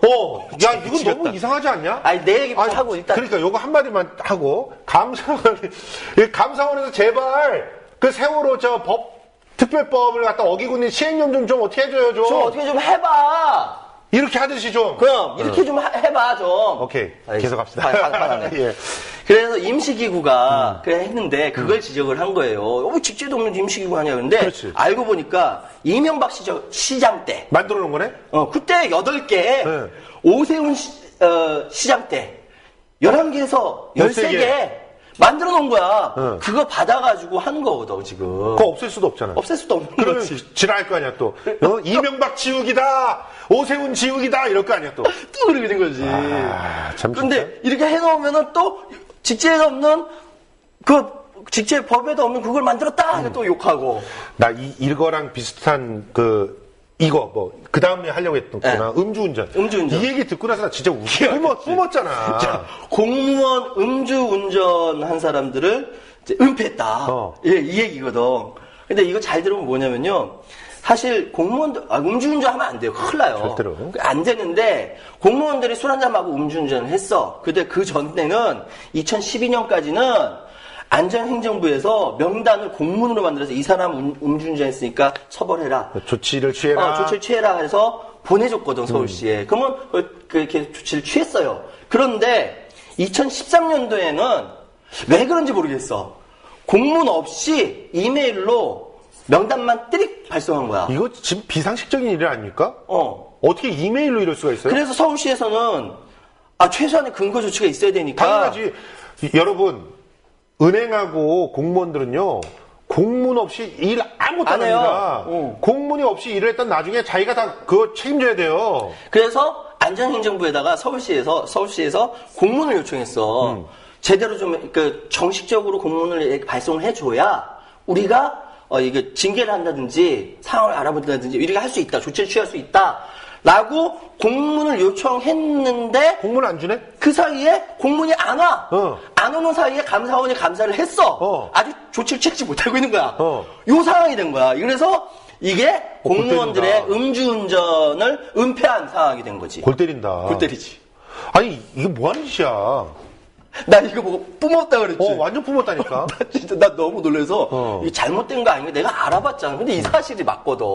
야, 이건 미치겠다. 너무 이상하지 않냐? 아니, 내 얘기 하고 일단. 그러니까 요거 한마디만 하고, 감사원에서 제발 그 세월호 특별법을 갖다 어기고 있는 시행령 좀 어떻게 해줘요, 좀. 좀 어떻게 좀 해봐. 이렇게 하듯이 좀. 그럼 이렇게 좀 해봐 좀. 오케이. 계속 합시다. 화나네. 예. 그래서 임시기구가 그래 했는데 그걸 지적을 한 거예요. 직제도 없는 임시기구 하냐 그런데 그렇지. 알고 보니까 이명박 시장 때 만들어 놓은 거네? 그때 8개 네. 오세훈 시장 때 11개에서 13개 만들어 놓은 거야. 그거 받아가지고 하는 거거든 지금. 그거 없앨 수도 없잖아. 없앨 수도 없는 그러면 거지. 지랄할 거 아니야 또. 이명박 지우기다. 오세훈 지우기다. 이럴 거 아니야 또. 또 그렇게 된 거지. 참. 근데 이렇게 해놓으면은 또 직제에 없는 직제 법에도 없는 그걸 만들었다. 또 욕하고. 나 이거랑 비슷한 이거 그 다음에 하려고 했구나. 음주운전. 이 얘기 듣고 나서 나 진짜 뿜었잖아. 공무원 음주운전 한 사람들을 이제 은폐했다. 예, 이 얘기거든. 근데 이거 잘 들으면 뭐냐면요. 사실 공무원들, 음주운전 하면 안 돼요. 큰일 나요. 절대로. 안 되는데, 공무원들이 술 한잔하고 음주운전을 했어. 근데 그 전에는 2012년까지는 안전행정부에서 명단을 공문으로 만들어서 이 사람 음주운전 했으니까 처벌해라. 조치를 취해라. 조치를 취해라 해서 보내줬거든, 서울시에. 그러면 그렇게 조치를 취했어요. 그런데 2013년도에는 왜 그런지 모르겠어. 공문 없이 이메일로 명단만 띠릭 발송한 거야. 이거 지금 비상식적인 일 아닙니까? 어떻게 이메일로 이럴 수가 있어요? 그래서 서울시에서는 최소한의 근거 조치가 있어야 되니까. 당연하지. 여러분, 은행하고 공무원들은요, 공문 없이 일 아무것도 안 합니다. 공문이 없이 일을 했던 나중에 자기가 다 그거 책임져야 돼요. 그래서 안전행정부에다가 서울시에서 공문을 요청했어. 제대로 좀 정식적으로 공문을 발송을 해줘야 우리가 이게 징계를 한다든지 상황을 알아본다든지 우리가 할 수 있다, 조치를 취할 수 있다라고 공문을 요청했는데 공문 안 주네? 그 사이에 공문이 안 와. 안 오는 사이에 감사원이 감사를 했어. 아직 조치를 취하지 못하고 있는 거야. 요 상황이 된 거야. 그래서 이게 공무원들의 음주운전을 은폐한 상황이 된 거지. 골 때린다. 골 때리지. 아니 이게 뭐 하는 짓이야? 나 이거 보고 뿜었다 그랬지. 완전 뿜었다니까. 나 진짜 나 너무 놀라서 이게 잘못된 거 아닌가 내가 알아봤잖아. 근데 이 사실이 맞거든.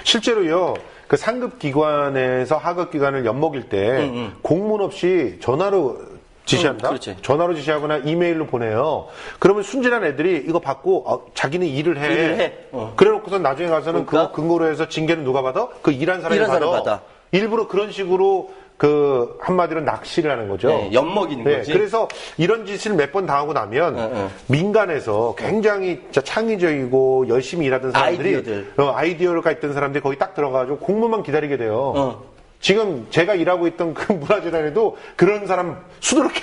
실제로요. 그 상급 기관에서 하급 기관을 엿먹일 때 공문 없이 전화로 지시한다. 그렇지. 전화로 지시하거나 이메일로 보내요. 그러면 순진한 애들이 이거 받고 자기는 일을 해. 그래놓고서 나중에 가서는 그러니까? 그거 근거로 해서 징계는 누가 받아? 그 일한 사람이 일한 사람 받아. 받아. 일부러 그런 식으로 한마디로 낚시를 하는 거죠. 네, 엿먹이는 거지. 그래서 이런 짓을 몇 번 당하고 나면 민간에서 굉장히 진짜 창의적이고 열심히 일하던 사람들이 아이디어가 있던 사람들이 거기 딱 들어가가지고 공문만 기다리게 돼요. 지금 제가 일하고 있던 그 문화재단에도 그런 사람 수두룩해.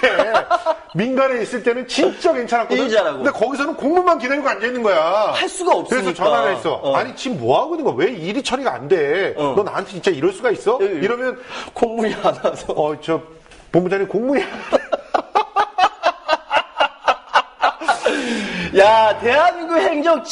민간에 있을 때는 진짜 괜찮았거든. 근데 거기서는 공문만 기다리고 앉아있는 거야. 할 수가 없으니까. 그래서 전화를 했어. 아니 지금 뭐하고 있는 거야? 왜 일이 처리가 안 돼? 너 나한테 진짜 이럴 수가 있어? 이러면 공문이 안 와서. 저 본부장님 공문이 야, 대한민국 행정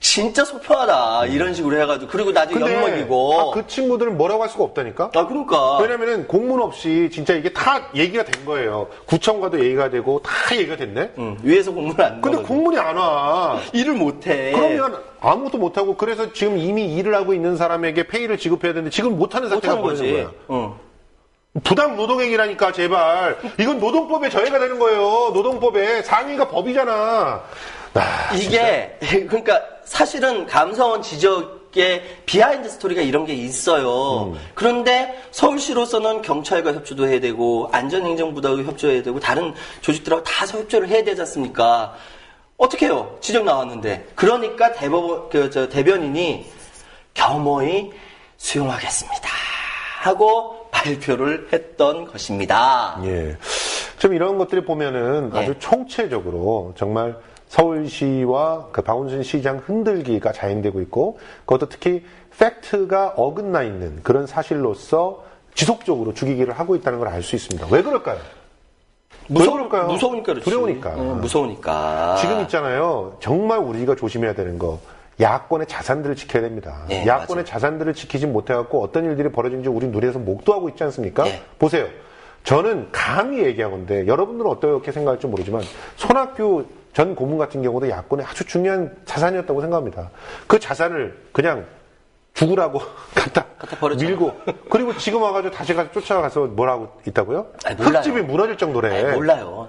진짜 소평하다. 이런 식으로 해가지고. 그리고 나중에 엿먹이고. 그 친구들은 뭐라고 할 수가 없다니까? 그러니까. 왜냐면은 공문 없이 진짜 이게 다 얘기가 된 거예요. 구청과도 얘기가 되고 다 얘기가 됐네? 위에서 공문을 안 근데 넣어가지고. 공문이 안 와. 일을 못해. 그러면 아무것도 못하고 그래서 지금 이미 일을 하고 있는 사람에게 페이를 지급해야 되는데 지금 못하는 상태가 벌어진 거야. 부당 노동행위라니까 제발. 이건 노동법에 저해가 되는 거예요. 노동법에 상위가 법이잖아. 이게 그러니까 사실은 감사원 지적에 비하인드 스토리가 이런 게 있어요. 그런데 서울시로서는 경찰과 협조도 해야 되고 안전행정부도 협조해야 되고 다른 조직들하고 다 협조를 해야 되지 않습니까? 어떻게 해요? 지적 나왔는데. 그러니까 대변인이 겸허히 수용하겠습니다 하고 발표를 했던 것입니다. 예. 좀 이런 것들을 보면은 아주 총체적으로 정말 서울시와 그 박원순 시장 흔들기가 자행되고 있고, 그것도 특히 팩트가 어긋나 있는 그런 사실로서 지속적으로 죽이기를 하고 있다는 걸 알 수 있습니다. 왜 그럴까요? 무서우니까 그렇지. 두려우니까. 무서우니까. 지금 있잖아요. 정말 우리가 조심해야 되는 거. 야권의 자산들을 지켜야 됩니다. 네, 야권의 맞아요. 자산들을 지키지 못해갖고 어떤 일들이 벌어진지 우리 눈에서 목도하고 있지 않습니까? 네. 보세요. 저는 감히 얘기하건데 여러분들은 어떻게 생각할지 모르지만 손학규 전 고문 같은 경우도 야권의 아주 중요한 자산이었다고 생각합니다. 그 자산을 그냥 죽으라고 갖다 버렸잖아. 밀고 그리고 지금 와가지고 다시 가서 쫓아가서 뭐라고 있다고요? 아니, 몰라요. 흙집이 무너질 정도래. 아니, 몰라요.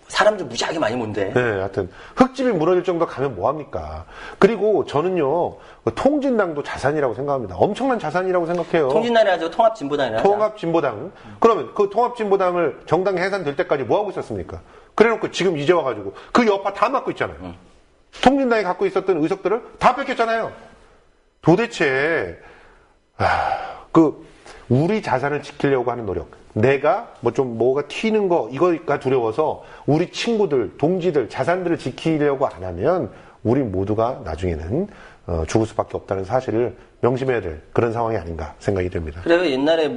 사람들 무지하게 많이 본데. 네, 하여튼 흙집이 무너질 정도 가면 뭐합니까? 그리고 저는요 통진당도 자산이라고 생각합니다. 엄청난 자산이라고 생각해요. 통진당이 하죠. 통합진보당이 하죠. 통합진보당. 그러면 그 통합진보당을 정당 해산될 때까지 뭐 하고 있었습니까? 그래놓고 지금 이제 와가지고 그 여파 다 맡고 있잖아요. 통진당이 갖고 있었던 의석들을 다 뺏겼잖아요. 도대체 우리 자산을 지키려고 하는 노력, 내가 뭐가 튀는 거 이거가 두려워서 우리 친구들, 동지들 자산들을 지키려고 안 하면 우리 모두가 나중에는 죽을 수밖에 없다는 사실을 명심해야 될 그런 상황이 아닌가 생각이 됩니다. 그래요. 옛날에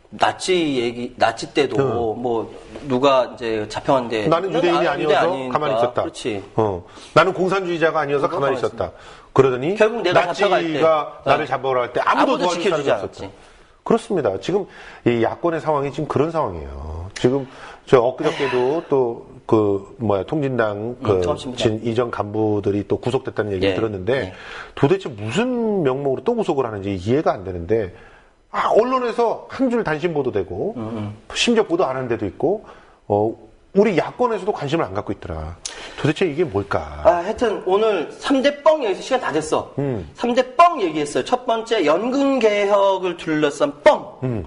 나치 때도 누가 이제 잡혀갔는데 나는 유대인이 아니어서 가만히 있었다. 그렇지. 나는 공산주의자가 아니어서 가만히 있었다. 그러더니 결국 내가 나치가 나를 잡아오라 할 때 아무도 도와줄 지켜주지 사람이 없었다. 그렇습니다. 지금 이 야권의 상황이 지금 그런 상황이에요. 지금 저 엊그저께도 또 통진당 이전 간부들이 또 구속됐다는 얘기를 들었는데 도대체 무슨 명목으로 또 구속을 하는지 이해가 안 되는데 언론에서 한 줄 단신 보도되고 심지어 보도 안 하는 데도 있고 우리 야권에서도 관심을 안 갖고 있더라. 도대체 이게 뭘까? 하여튼 오늘 3대 뻥 얘기해서 시간 다 됐어. 3대 뻥 얘기했어요. 첫 번째 연금 개혁을 둘러싼 뻥.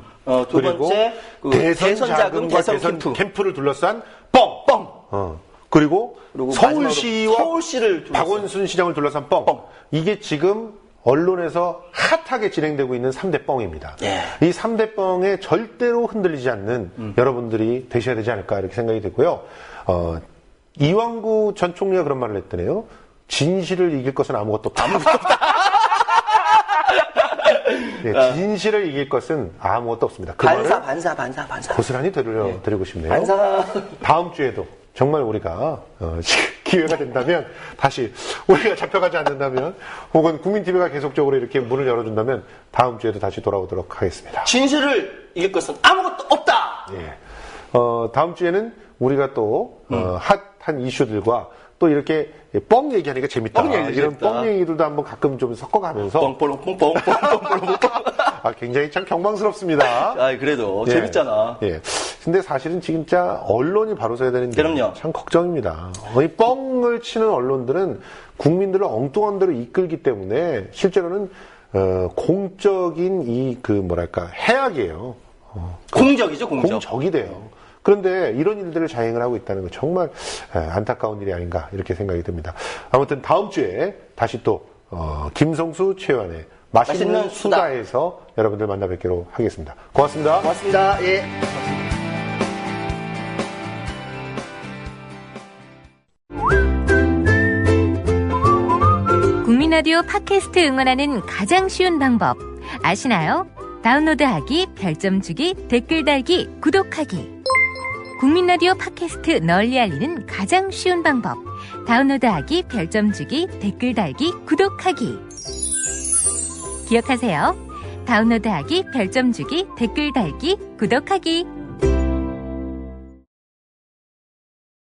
두 번째 대선 자금, 대선 캠프를 둘러싼 뻥. 그리고 서울시와 서울시를 박원순 시장을 둘러싼 뻥. 이게 지금 언론에서 핫하게 진행되고 있는 3대 뻥입니다. 예. 이 3대 뻥에 절대로 흔들리지 않는 여러분들이 되셔야 되지 않을까 이렇게 생각이 되고요. 이왕구 전 총리가 그런 말을 했더래요. 진실을 이길 것은 아무것도 없다. 네, 진실을 이길 것은 아무것도 없습니다. 그 말을 반사. 고스란히 드리고 싶네요. 반사. 다음 주에도 정말 우리가 기회가 된다면 다시 우리가 잡혀가지 않는다면 혹은 국민TV가 계속적으로 이렇게 문을 열어준다면 다음 주에도 다시 돌아오도록 하겠습니다. 진실을 이길 것은 아무것도 없다. 예. 다음 주에는 우리가 또 핫한 이슈들과 또 이렇게 뻥 얘기하니까 재밌다. 뻥 얘기 이런 재밌다. 뻥 얘기들도 한번 가끔 좀 섞어가면서 뻥뻥뻥뻥뻥뻥. 굉장히 참 경망스럽습니다. 아, 그래도 예. 재밌잖아. 예. 근데 사실은 진짜 언론이 바로 서야 되는 게 그럼요. 참 걱정입니다. 이 뻥을 치는 언론들은 국민들을 엉뚱한 데로 이끌기 때문에 실제로는 공적인 해악이에요. 공적이죠, 공적. 공적이 돼요. 그런데 이런 일들을 자행을 하고 있다는 건 정말 안타까운 일이 아닌가 이렇게 생각이 듭니다. 아무튼 다음 주에 다시 또 김성수 최연의 맛있는 수다에서 여러분들 만나 뵙기로 하겠습니다. 고맙습니다. 고맙습니다. 예. 국민 라디오 팟캐스트 응원하는 가장 쉬운 방법 아시나요? 다운로드하기, 별점 주기, 댓글 달기, 구독하기. 국민 라디오 팟캐스트 널리 알리는 가장 쉬운 방법. 다운로드하기, 별점 주기, 댓글 달기, 구독하기. 기억하세요. 다운로드하기, 별점 주기, 댓글 달기, 구독하기.